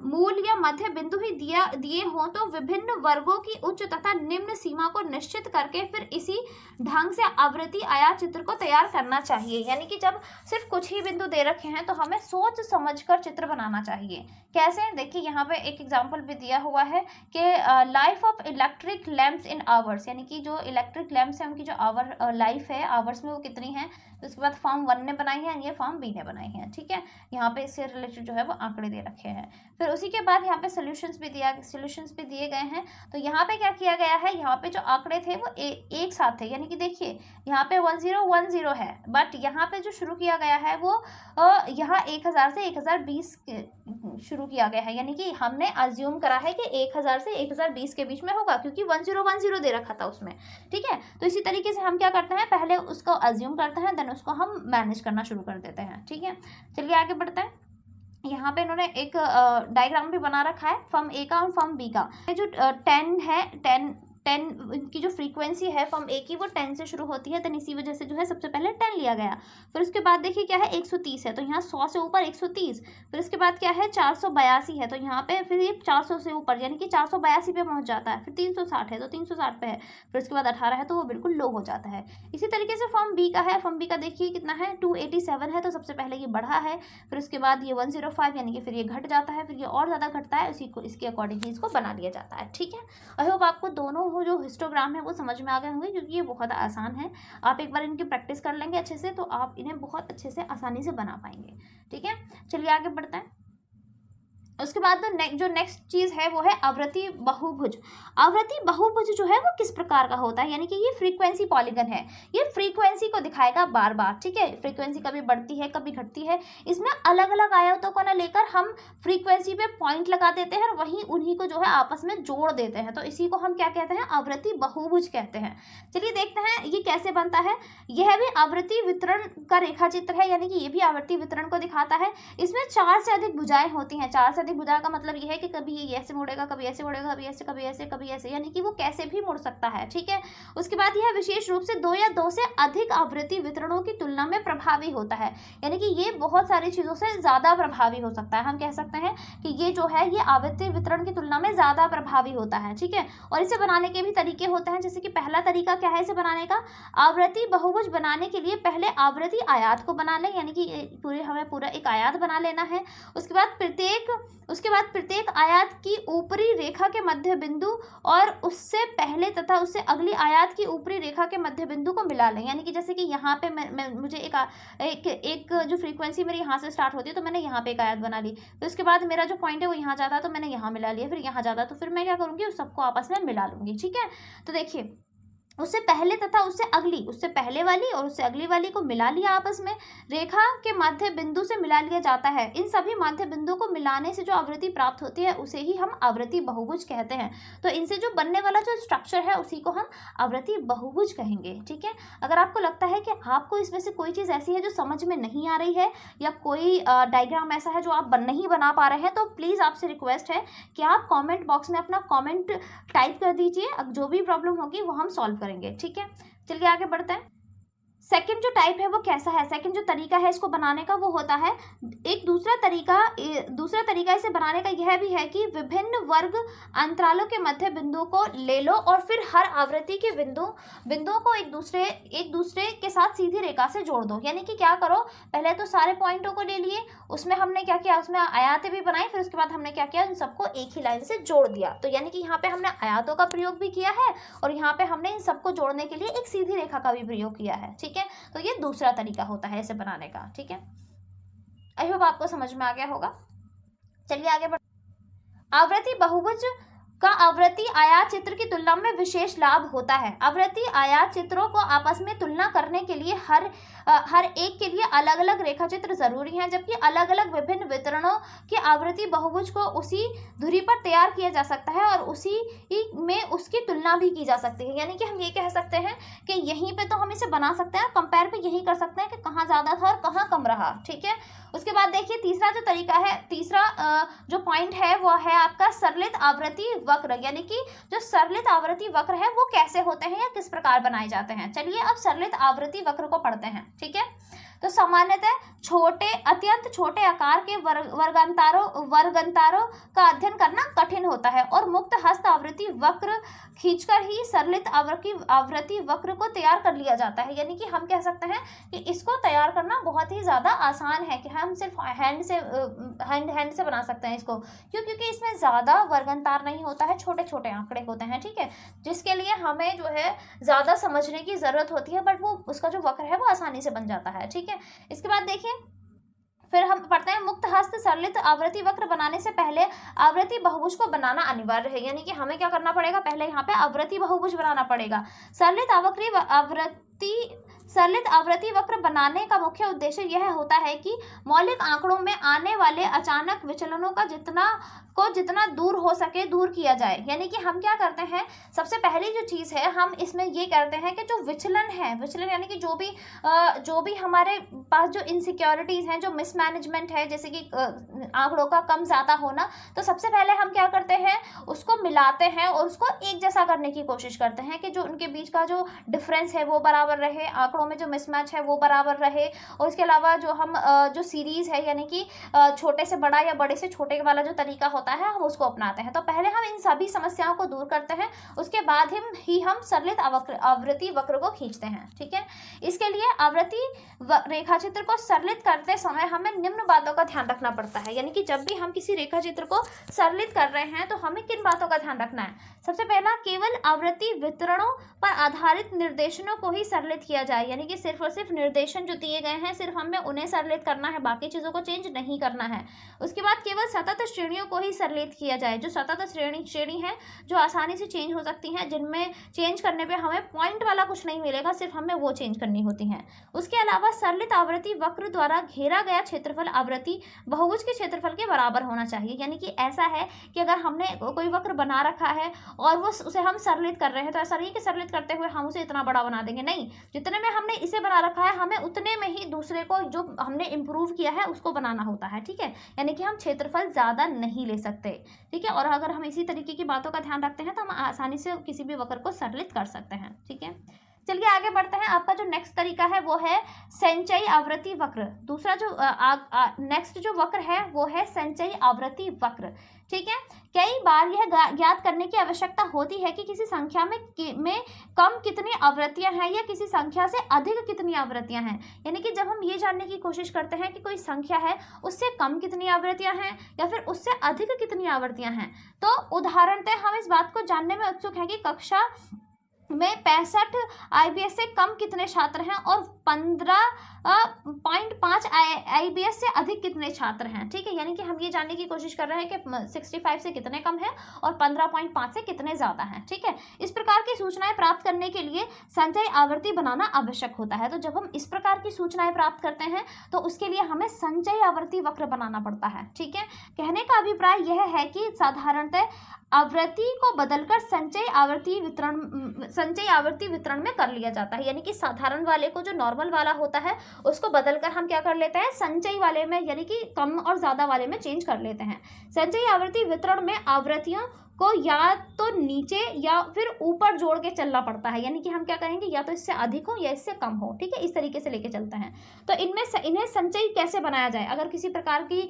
मूल या मध्य बिंदु ही दिए हों तो विभिन्न वर्गों की उच्च तथा निम्न सीमा को निश्चित करके फिर इसी ढंग से आवृत्ति आयात चित्र को तैयार करना चाहिए। यानी कि जब सिर्फ कुछ ही बिंदु दे रखे हैं तो हमें सोच समझकर चित्र बनाना चाहिए। कैसे? देखिए यहाँ पे एक एग्जाम्पल भी दिया हुआ है कि life of electric lamps in hours, यानी कि जो इलेक्ट्रिक लैंप्स हैं उनकी जो आवर लाइफ है आवर्स में वो कितनी है। तो उसके बाद फॉर्म 1 ने बनाई है, ये फॉर्म बी ने बनाई है। ठीक है, यहाँ पे इससे रिलेटेड जो है वो आंकड़े दे रखे हैं। फिर उसी के बाद यहाँ पे सोल्यूशंस भी दिए गए हैं। तो यहाँ पे क्या किया गया है, यहाँ पे जो आंकड़े थे वो एक साथ थे। यानी कि देखिए यहाँ पे 1010 है, बट यहाँ पे जो शुरू किया गया है वो यहाँ 1000 से 1020 शुरू किया गया है। यानी कि हमने अज्यूम करा है कि 1000 से 1020 के बीच में होगा, क्योंकि 1010 दे रखा था उसमें। ठीक है, तो इसी तरीके से हम क्या करते हैं, पहले उसको अज्यूम करते हैं, देन उसको हम मैनेज करना शुरू कर देते हैं। ठीक है, चलिए आगे बढ़ते हैं। यहाँ पे इन्होंने एक डायग्राम भी बना रखा है फॉर्म ए का और फॉर्म बी का। ये जो 10 है, 10 की जो फ्रीक्वेंसी है फॉर्म ए की वो 10 से शुरू होती है, देन इसी वजह से जो है सबसे पहले 10 लिया गया। फिर उसके बाद देखिए क्या है 130 है, तो यहाँ 100 से ऊपर 130। फिर उसके बाद क्या है 482 है, तो यहाँ पे फिर ये 400 से ऊपर यानी कि 482 पे पहुँच जाता है। फिर 360 है तो 360 पे है। फिर उसके बाद 18 है तो वो बिल्कुल लो हो जाता है। इसी तरीके से फॉर्म बी का है, फॉर्म बी का देखिए कितना है 287 है, तो सबसे पहले ये बढ़ा है। फिर उसके बाद ये 105 यानी कि फिर ये घट जाता है, फिर ये और ज़्यादा घटता है, उसी को इसके अकॉर्डिंग ही इसको बना लिया जाता है। ठीक है, आई होप आपको दोनों जो हिस्टोग्राम है वो समझ में आ गए होंगे, क्योंकि ये बहुत आसान है। आप एक बार इनकी प्रैक्टिस कर लेंगे अच्छे से तो आप इन्हें बहुत अच्छे से आसानी से बना पाएंगे। ठीक है, चलिए आगे बढ़ते हैं। उसके बाद जो नेक्स्ट चीज़ है वो है आवृत्ति बहुभुज। आवृत्ति बहुभुज जो है वो किस प्रकार का होता है, यानी कि ये फ्रीक्वेंसी पॉलीगन है, ये फ्रीक्वेंसी को दिखाएगा बार बार। ठीक है, फ्रीक्वेंसी कभी बढ़ती है कभी घटती है, इसमें अलग अलग आयतों को ना लेकर हम फ्रीक्वेंसी पे पॉइंट लगा देते हैं और वहीं उन्हीं को जो है आपस में जोड़ देते हैं, तो इसी को हम क्या कहते हैं, आवृत्ति बहुभुज कहते हैं। चलिए देखते हैं ये कैसे बनता है। यह भी आवृत्ति वितरण का रेखा चित्र है, यानी कि ये भी आवृत्ति वितरण को दिखाता है। इसमें 4 से अधिक भुजाएं होती हैं। 4 से भुजा का मतलब यह है कि कभी ये ऐसे मुड़ेगा, कभी ऐसे मुड़ेगा, कभी ऐसे, कभी ऐसे, कभी ऐसे, यानी कि वो कैसे भी मुड़ सकता है। ठीक है, उसके बाद यह विशेष रूप से 2 या 2 से अधिक आवृत्ति वितरणों की तुलना में प्रभावी होता है, यानी कि ये बहुत सारी चीजों से ज्यादा प्रभावी हो सकता है। हम कह सकते हैं कि ये जो है ये आवृत्ति वितरण की तुलना में ज्यादा प्रभावी होता है। ठीक है, और इसे बनाने के भी तरीके होते हैं, जैसे कि पहला तरीका क्या है इसे बनाने का, आवृत्ति बहुभुज बनाने के लिए पहले आवृत्ति आयात को बना लें, यानी कि हमें पूरा एक आयात बना लेना है। उसके बाद प्रत्येक आयात की ऊपरी रेखा के मध्य बिंदु और उससे पहले तथा उससे अगली आयात की ऊपरी रेखा के मध्य बिंदु को मिला लें, यानी कि जैसे कि यहाँ पे मुझे एक जो फ्रीक्वेंसी मेरी यहाँ से स्टार्ट होती है तो मैंने यहाँ पे एक आयत बना ली। फिर उसके बाद मेरा जो पॉइंट है वो यहाँ जाता है तो मैंने यहाँ मिला लिया, फिर यहाँ जाता तो फिर मैं क्या करूँगी, उस सबको आपस में मिला लूँगी। ठीक है, तो देखिए उससे पहले तथा उससे पहले वाली और उससे अगली वाली को मिला लिया आपस में, रेखा के मध्य बिंदु से मिला लिया जाता है। इन सभी मध्य बिंदु को मिलाने से जो आवृत्ति प्राप्त होती है उसे ही हम आवृत्ति बहुभुज कहते हैं। तो इनसे जो बनने वाला जो स्ट्रक्चर है उसी को हम आवृत्ति बहुभुज कहेंगे। ठीक है, अगर आपको लगता है कि आपको इसमें से कोई चीज़ ऐसी है जो समझ में नहीं आ रही है या कोई डायग्राम ऐसा है जो आप नहीं बना पा रहे हैं, तो प्लीज़ आपसे रिक्वेस्ट है कि आप कॉमेंट बॉक्स में अपना कॉमेंट टाइप कर दीजिए। अब जो भी प्रॉब्लम होगी वो हम सॉल्व करेंगे। ठीक है, चलिए आगे बढ़ते हैं। सेकंड जो टाइप है वो कैसा है, सेकंड जो तरीका है इसको बनाने का वो होता है, एक दूसरा तरीका इसे बनाने का यह भी है कि विभिन्न वर्ग अंतरालों के मध्य बिंदुओं को ले लो और फिर हर आवृत्ति के बिंदुओं को एक दूसरे के साथ सीधी रेखा से जोड़ दो। यानी कि क्या करो, पहले तो सारे पॉइंटों को ले लिए, उसमें हमने क्या किया, उसमें आयातें भी बनाई, फिर उसके बाद हमने क्या किया, उन सबको एक ही लाइन से जोड़ दिया। तो यानी कि यहाँ पे हमने आयातों का प्रयोग भी किया है और यहाँ पे हमने इन सबको जोड़ने के लिए एक सीधी रेखा का भी प्रयोग किया है। ठीक है, तो ये दूसरा तरीका होता है इसे बनाने का। ठीक है, आई होप आपको समझ में आ गया होगा। चलिए आगे बढ़। आवृत्ति बहुभुज का आवृत्ति आयात चित्र की तुलना में विशेष लाभ होता है। आवृत्ति आयात चित्रों को आपस में तुलना करने के लिए हर एक के लिए अलग अलग रेखा चित्र जरूरी हैं, जबकि अलग अलग विभिन्न वितरणों की आवृत्ति बहुभुज को उसी धुरी पर तैयार किया जा सकता है और उसी में उसकी तुलना भी की जा सकती है। यानी कि हम ये कह सकते हैं कि यहीं पे तो हम इसे बना सकते हैं, कंपेयर पे यही कर सकते हैं कि कहाँ ज़्यादा था और कहाँ कम रहा। ठीक है, उसके बाद देखिए तीसरा जो तरीका है, तीसरा जो पॉइंट है वो है आपका सरलित आवृत्ति वक्र, यानी कि जो सरलित आवृत्ति वक्र है वो कैसे होते हैं या किस प्रकार बनाए जाते हैं। चलिए अब सरलित आवृत्ति वक्र को पढ़ते हैं। ठीक है, तो सामान्यतः छोटे, अत्यंत छोटे आकार के वर्गांतरों का अध्ययन करना कठिन होता है और मुक्त हस्त आवृत्ति वक्र खींचकर ही सरलित आवृत्ति वक्र को तैयार कर लिया जाता है। यानी कि हम कह सकते हैं कि इसको तैयार करना बहुत ही ज़्यादा आसान है, कि हम सिर्फ हैंड से बना सकते हैं इसको, क्योंकि इसमें ज़्यादा वर्गांतर नहीं होता है, छोटे छोटे आंकड़े होते हैं, ठीक है, जिसके लिए हमें जो है ज़्यादा समझने की ज़रूरत होती है, बट वो उसका जो वक्र है वो आसानी से बन जाता है, ठीक है। इसके बाद देखिए, फिर हम पढ़ते हैं मुक्त हस्त सरलित आवृत्ति वक्र बनाने से पहले आवृत्ति बहुभुज को बनाना अनिवार्य है। यानी कि हमें क्या करना पड़ेगा, पहले यहाँ पे आवृत्ति बहुभुज बनाना पड़ेगा। सरलित आवृत्ति वक्र बनाने का मुख्य उद्देश्य यह होता है कि मौलिक आंकड़ों में आने वाले अचानक विचलनों का जितना दूर हो सके दूर किया जाए। यानी कि हम क्या करते हैं, सबसे पहली जो चीज़ है हम इसमें ये करते हैं कि जो विचलन यानी कि जो भी हमारे पास जो इनसिक्योरिटीज़ हैं, जो मिसमैनेजमेंट है, जैसे कि आंकड़ों का कम ज़्यादा होना, तो सबसे पहले हम क्या करते हैं, उसको मिलाते हैं और उसको एक जैसा करने की कोशिश करते हैं कि जो उनके बीच का जो डिफरेंस है वो बराबर रहे, आंकड़ों में जो मिसमैच है वो बराबर रहे। और इसके अलावा जो हम जो सीरीज़ है, यानी कि छोटे से बड़ा या बड़े से छोटे वाला जो तरीका होता है, हम उसको अपनाते हैं। तो पहले हम इन सभी समस्याओं को दूर करते हैं, उसके बाद हम सरलित आवृत्ति वक्र को खींचते हैं, ठीक है। इसके लिए आवृत्ति रेखाचित्र को सरलित करते समय हमें निम्न बातों का ध्यान रखना पड़ता है। यानी कि जब भी हम किसी रेखाचित्र को सरलित कर रहे हैं तो हमें किन बातों का ध्यान रखना है। सबसे पहला, केवल आवृत्ति वितरणों पर आधारित निर्देशनों को ही सरलित किया जाए। यानी कि सिर्फ और सिर्फ निर्देशन जो दिए गए हैं, सिर्फ हमें उन्हें सरलित करना है, बाकी चीज़ों को चेंज नहीं करना है। उसके बाद केवल सतत श्रेणियों को ही सरलित किया जाए। जो सतत श्रेणी है, जो आसानी से चेंज हो सकती हैं, जिनमें चेंज करने पे हमें पॉइंट वाला कुछ नहीं मिलेगा, सिर्फ हमें वो चेंज करनी होती हैं। उसके अलावा सरलित आवृत्ति वक्र द्वारा घेरा गया क्षेत्रफल आवृत्ति बहुभुज के क्षेत्रफल के बराबर होना चाहिए। यानी कि ऐसा है कि अगर हमने कोई वक्र बना रखा है और वो उसे हम सरलित कर रहे हैं, तो ऐसा नहीं कि सरलित करते हुए हम उसे इतना बड़ा बना देंगे, नहीं, जितने में हमने इसे बना रखा है हमें उतने में ही दूसरे को जो हमने इम्प्रूव किया है उसको बनाना होता है, ठीक है। यानी कि हम क्षेत्रफल ज़्यादा नहीं ले सकते, ठीक है। और अगर हम इसी तरीके की बातों का ध्यान रखते हैं तो हम आसानी से किसी भी वक्र को सरलित कर सकते हैं, ठीक है। चलिए आगे बढ़ते हैं। आपका जो नेक्स्ट तरीका है वो है संचयी आवृत्ति वक्र। दूसरा जो नेक्स्ट जो वक्र है वो है संचयी आवृत्ति वक्र, ठीक है। कई बार यह ज्ञात करने की आवश्यकता होती है कि किसी संख्या में कम कितनी आवृत्तियां हैं या किसी संख्या से अधिक कितनी आवृत्तियां हैं। यानी कि जब हम ये जानने की कोशिश करते हैं कि कोई संख्या है उससे कम कितनी आवृत्तियां हैं या फिर उससे अधिक कितनी आवृत्तियां हैं, तो उदाहरणतः हम इस बात को जानने में उत्सुक हैं कि कक्षा में 65 IBS से कम कितने छात्र हैं और 15.5 IBS से अधिक कितने छात्र हैं, ठीक है। यानी कि हम ये जानने की कोशिश कर रहे हैं कि 65 से कितने कम हैं और 15.5 से कितने ज़्यादा हैं, ठीक है। इस प्रकार की सूचनाएं प्राप्त करने के लिए संचयी आवृत्ति बनाना आवश्यक होता है। तो जब हम इस प्रकार की सूचनाएं प्राप्त करते हैं तो उसके लिए हमें संचयी आवृत्ति वक्र बनाना पड़ता है, ठीक है। कहने का अभिप्राय यह है कि साधारणतः आवृत्ति को बदलकर संचयी आवृत्ति वितरण में कर लिया जाता है। यानी कि साधारण वाले को, जो नॉर्मल वाला होता है, उसको बदलकर हम क्या कर लेते हैं, संचयी वाले में, यानी कि कम और ज़्यादा वाले में चेंज कर लेते हैं। संचयी आवृत्ति वितरण में आवृत्तियों को या तो नीचे या फिर ऊपर जोड़ के चलना पड़ता है। यानी कि हम क्या कहेंगे, या तो इससे अधिक हो या इससे कम हो, ठीक है, इस तरीके से लेके चलते हैं। तो इन्हें संचयी कैसे बनाया जाए। अगर किसी प्रकार की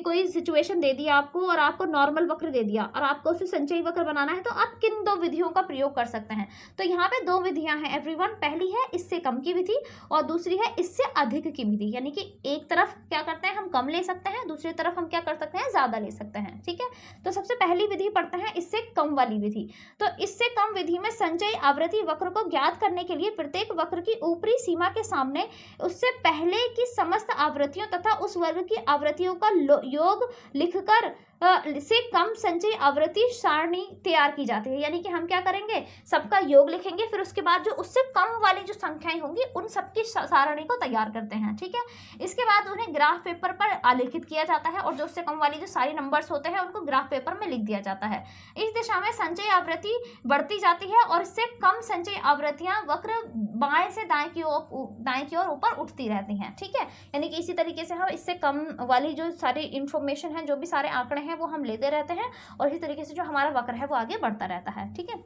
कोई सिचुएशन दे दिया आपको और आपको नॉर्मल वक्र दे दिया और आपको उसे संचयी वक्र बनाना है, तो आप किन दो विधियों का प्रयोग कर सकते हैं। तो यहाँ पे दो विधियाँ हैं एवरीवन। पहली है इससे कम की विधि और दूसरी है इससे अधिक की विधि। यानी कि एक तरफ क्या करते हैं, हम कम ले सकते हैं, दूसरी तरफ हम क्या कर सकते हैं, ज़्यादा ले सकते हैं, ठीक है। तो सबसे पहली विधि पढ़ते हैं इससे कम वाली विधि। तो इससे कम विधि में संचयी आवृत्ति वक्र को ज्ञात करने के लिए प्रत्येक वक्र की ऊपरी सीमा के सामने उससे पहले की समस्त आवृत्तियों तथा उस वर्ग की आवृत्तियों का योग लिखकर से कम संचयी आवृत्ति सारणी तैयार की जाती है। यानी कि हम क्या करेंगे, सबका योग लिखेंगे, फिर उसके बाद जो उससे कम वाली जो संख्याएं होंगी उन सबकी सारणी को तैयार करते हैं, ठीक है। इसके बाद उन्हें ग्राफ पेपर पर आलेखित किया जाता है और जो उससे कम वाली जो सारी नंबर्स होते हैं उनको ग्राफ पेपर में लिख दिया जाता है। इस दिशा में संचयी आवृत्ति बढ़ती जाती है और इससे कम संचयी आवृत्तियां वक्र बाएं से दाएं की ओर ऊपर उठती रहती हैं, ठीक है। यानी कि इसी तरीके से हम इससे कम वाली जो सारी इंफॉर्मेशन है, जो भी सारे आंकड़े हैं, वो हम लेते रहते हैं और इसी तरीके से जो हमारा वक्र है वो आगे बढ़ता रहता है, ठीक है।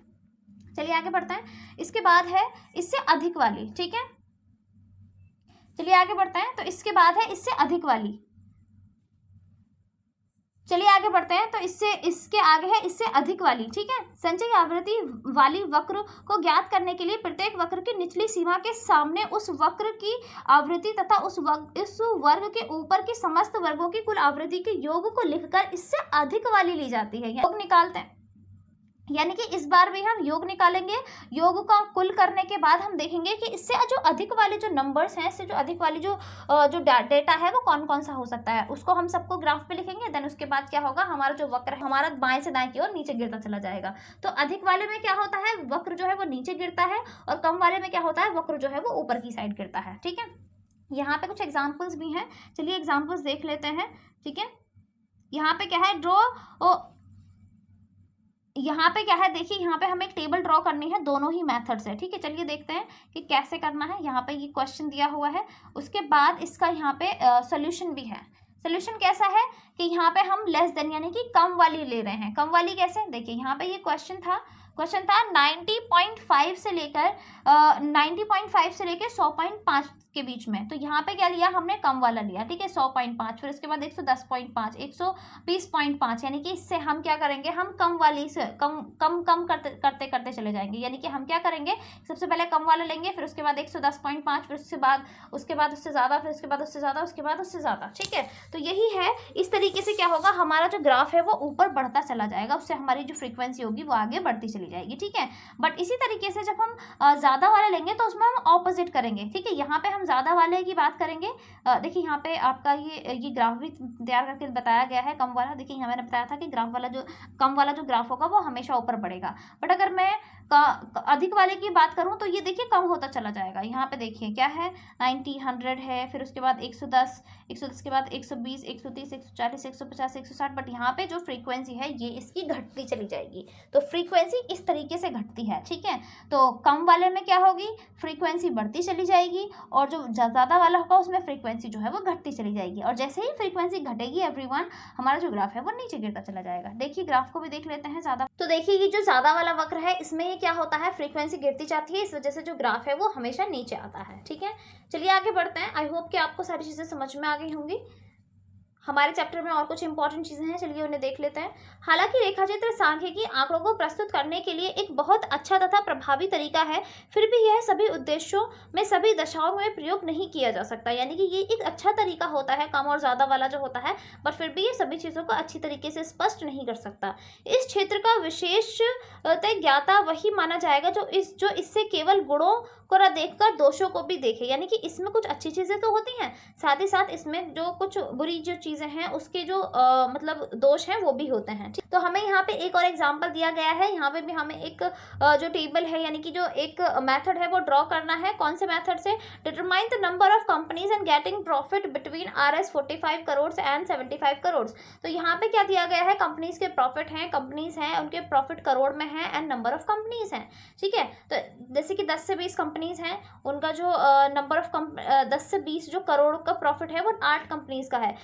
चलिए आगे बढ़ते हैं। इसके बाद है इससे अधिक वाली, ठीक है। चलिए आगे बढ़ते हैं। तो इसके बाद है इससे अधिक वाली, चलिए आगे बढ़ते हैं। तो इसके आगे है इससे अधिक वाली, ठीक है। संचयी आवृत्ति वाली वक्र को ज्ञात करने के लिए प्रत्येक वक्र की निचली सीमा के सामने उस वक्र की आवृत्ति तथा उस वर्ग के ऊपर की समस्त वर्गों की कुल आवृत्ति के योग को लिखकर इससे अधिक वाली ली जाती है। योग निकालते हैं, यानी कि इस बार भी हम योग निकालेंगे। योग का कुल करने के बाद हम देखेंगे कि इससे जो अधिक वाले जो नंबर्स हैं, इससे जो अधिक वाली जो डेटा है वो कौन कौन सा हो सकता है, उसको हम सबको ग्राफ पे लिखेंगे। देन उसके बाद क्या होगा, हमारा जो वक्र है हमारा बाएं से दाएं की ओर नीचे गिरता चला जाएगा। तो अधिक वाले में क्या होता है, वक्र जो है वो नीचे गिरता है, और कम वाले में क्या होता है, वक्र जो है वो ऊपर की साइड गिरता है, ठीक है। यहाँ पे कुछ एग्जाम्पल्स भी हैं, चलिए एग्जाम्पल्स देख लेते हैं, ठीक है। यहाँ पे क्या है, यहाँ पे क्या है, देखिए यहाँ पे हमें एक टेबल ड्रॉ करनी है, दोनों ही मेथड से, ठीक है। चलिए देखते हैं कि कैसे करना है। यहाँ पे ये क्वेश्चन दिया हुआ है, उसके बाद इसका यहाँ पे सोल्यूशन भी है। सोल्यूशन कैसा है कि यहाँ पे हम लेस देन यानी कि कम वाली ले रहे हैं। कम वाली कैसे, देखिए यहाँ पे ये क्वेश्चन था 90.5 से लेकर 100.5 के बीच में। तो यहाँ पे क्या लिया हमने, कम वाला लिया, ठीक है, 100.5, फिर उसके बाद 110.5, 120.5, यानी कि इससे हम क्या करेंगे, हम कम वाली से कम करते करते चले जाएंगे। यानी कि हम क्या करेंगे, सबसे पहले कम वाला लेंगे, फिर उसके बाद 110.5, फिर उसके बाद उससे ज़्यादा, फिर उसके बाद उससे ज़्यादा, उसके बाद उससे ज़्यादा, ठीक है। तो यही है, इस तरीके से क्या होगा, हमारा जो ग्राफ है वो ऊपर बढ़ता चला जाएगा, उससे हमारी जो फ्रीक्वेंसी होगी वो आगे बढ़ती चली जाएगी, ठीक है। बट इसी तरीके से जब हम ज़्यादा वाला लेंगे तो उसमें हम ऑपोजिट करेंगे, ठीक है। यहाँ पे हम ज़्यादा वाले की बात करेंगे। देखिए यहाँ पे आपका ये ग्राफ भी तैयार करके बताया गया है, कम वाला। देखिए यहाँ मैंने बताया था कि कम वाला जो ग्राफ होगा वो हमेशा ऊपर बढ़ेगा। बट अगर मैं अधिक वाले की बात करूँ तो ये देखिए कम होता चला जाएगा। यहाँ पे देखिए क्या है, 90, 100 है, फिर उसके बाद 110 के बाद 120, 130, 140, 150, 160। बट यहाँ पे जो फ्रीक्वेंसी है ये इसकी घटती चली जाएगी। तो फ्रीक्वेंसी इस तरीके से घटती है, ठीक है। तो कम वाले में क्या होगी, फ्रीक्वेंसी बढ़ती चली जाएगी, और जो ज़्यादा वाला होगा उसमें फ्रीक्वेंसी जो है वो घटती चली जाएगी। और जैसे ही फ्रीक्वेंसी घटेगी एवरीवन, हमारा जो ग्राफ है वो नीचे गिरता चला जाएगा। देखिए ग्राफ को भी देख लेते हैं ज़्यादा। तो देखिए ये जो ज़्यादा वाला वक्र है, इसमें क्या होता है, फ्रीक्वेंसी गिरती जाती है, इस वजह से जो ग्राफ है वो हमेशा नीचे आता है, ठीक है। चलिए आगे बढ़ते हैं। आई होप कि आपको सारी चीज़ें समझ में आ गई होंगी। हमारे चैप्टर में और कुछ इंपॉर्टेंट चीज़ें हैं, चलिए उन्हें देख लेते हैं। हालांकि रेखाचित्र सांख्यिकी आंकड़ों को प्रस्तुत करने के लिए एक बहुत अच्छा तथा प्रभावी तरीका है, फिर भी यह सभी उद्देश्यों में सभी दशाओं में प्रयोग नहीं किया जा सकता। यानी कि ये एक अच्छा तरीका होता है, कम और ज़्यादा वाला जो होता है, बट फिर भी ये सभी चीज़ों को अच्छी तरीके से स्पष्ट नहीं कर सकता। इस क्षेत्र का विशेष ज्ञाता वही माना जाएगा जो इससे केवल गुणों को न देखकर दोषों को भी देखे। यानी कि इसमें कुछ अच्छी चीज़ें तो होती हैं, साथ ही साथ इसमें जो कुछ बुरी जो चीज़ें हैं उसके जो मतलब दोष हैं वो भी होते हैं। तो हमें यहाँ पे एक और एग्जांपल दिया गया है। यहाँ पे भी हमें एक जो टेबल है यानी कि जो एक मेथड है वो ड्रॉ करना है। कौन से मेथड से, determine the number of companies and getting profit between Rs 45 crore and 75 crore. तो यहाँ पे क्या दिया गया है, कंपनीज के प्रॉफिट हैं, कंपनीज हैं उनके प्रॉफिट करोड़ में है, एंड नंबर ऑफ कंपनीज हैं, ठीक है। तो जैसे कि 10 से 20 कंपनीज हैं, उनका जो नंबर ऑफ 10 से 20 जो करोड़ का प्रॉफिट है वो 8 कंपनीज का है।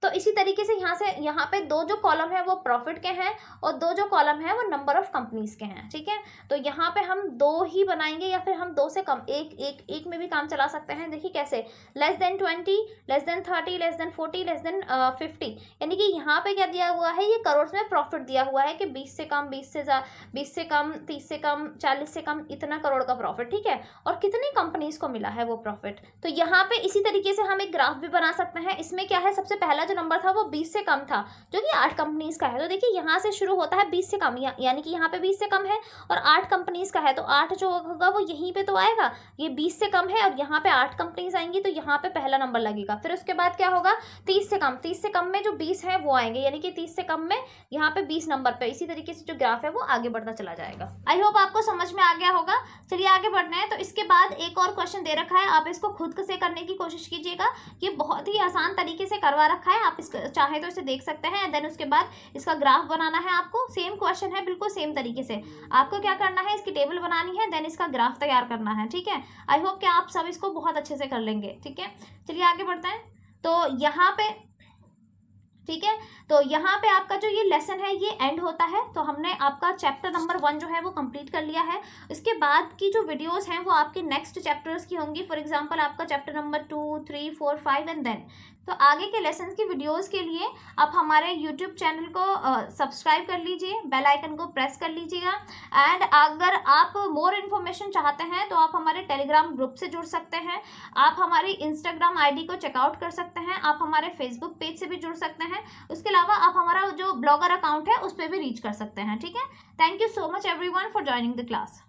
तो इसी तरीके से यहाँ पे दो जो कॉलम है वो प्रॉफिट के हैं और दो जो कॉलम है वो नंबर ऑफ कंपनीज के हैं, ठीक है। तो यहाँ पे हम दो ही बनाएंगे या फिर हम दो से कम एक में भी काम चला सकते हैं। देखिए कैसे, less than 20, less than 30, less than 40, less than 50। यानी कि यहाँ पे क्या दिया हुआ है, ये करोड़ में प्रॉफिट दिया हुआ है कि 20 से कम, 20 से कम, 30 से कम, 40 से कम, इतना करोड़ का प्रॉफिट, ठीक है। और कितनी कंपनीज को मिला है वो प्रॉफिट। तो यहाँ पे इसी तरीके से हम एक ग्राफ भी बना सकते हैं। इसमें क्या है, सबसे पहला जो नंबर था वो 20 से कम था जो कि 8 कंपनीज का है। तो देखिए यहाँ से शुरू होता है 20 से कम, यानी कि यहाँ पे 20 से कम है और 8 कंपनीज का है, तो 8 जो होगा वो यहीं पे तो आएगा। ये 20 से कम है और यहाँ पे 8 कंपनीज आएंगी, तो यहाँ पे पहला नंबर लगेगा। फिर उसके बाद क्या होगा, 30 से कम, 30 से कम में जो 20 है वो आएंगे, यानी कि 30 से कम में यहाँ पे 20 नंबर पे। इसी तरीके से जो ग्राफ है वो आगे बढ़ता चला जाएगा। आई होप आपको समझ में आ गया होगा। चलिए आगे बढ़ते हैं। तो इसके बाद एक और क्वेश्चन दे रखा है, आप इसको खुद से करने की कोशिश कीजिएगा। ये बहुत ही आसान तरीके से करवा रखा है, आप इसको चाहे तो इसे देख सकते हैं। देन उसके बाद इसका ग्राफ बनाना है आपको। सेम क्वेश्चन है, बिल्कुल सेम तरीके से। आपको क्या करना है, इसकी टेबल बनानी है, देन इसका ग्राफ तैयार करना है, ठीक है। आई होप कि आप सब इसको बहुत अच्छे से कर लेंगे, ठीक है। चलिए आगे बढ़ते हैं। तो यहाँ पे ठीक है। तो यहाँ पे आपका जो ये लेसन है ये एंड होता है। तो हमने आपका चैप्टर नंबर 1 जो है वो कंप्लीट कर लिया है। इसके बाद की जो वीडियोस हैं वो आपके नेक्स्ट चैप्टर्स की होंगी। फॉर एग्जांपल आपका चैप्टर नंबर 2, 3, 4, 5 एंड देन। तो आगे के लेसन की वीडियोस के लिए आप हमारे यूट्यूब चैनल को सब्सक्राइब कर लीजिए, बेल आइकन को प्रेस कर लीजिएगा। एंड अगर आप मोर इन्फॉर्मेशन चाहते हैं तो आप हमारे टेलीग्राम ग्रुप से जुड़ सकते हैं, आप हमारी इंस्टाग्राम आईडी को चेकआउट कर सकते हैं, आप हमारे फेसबुक पेज से भी जुड़ सकते हैं। उसके अलावा आप हमारा जो ब्लॉगर अकाउंट है उस पर भी रीच कर सकते हैं। ठीक है। Thank you so much everyone for joining the class.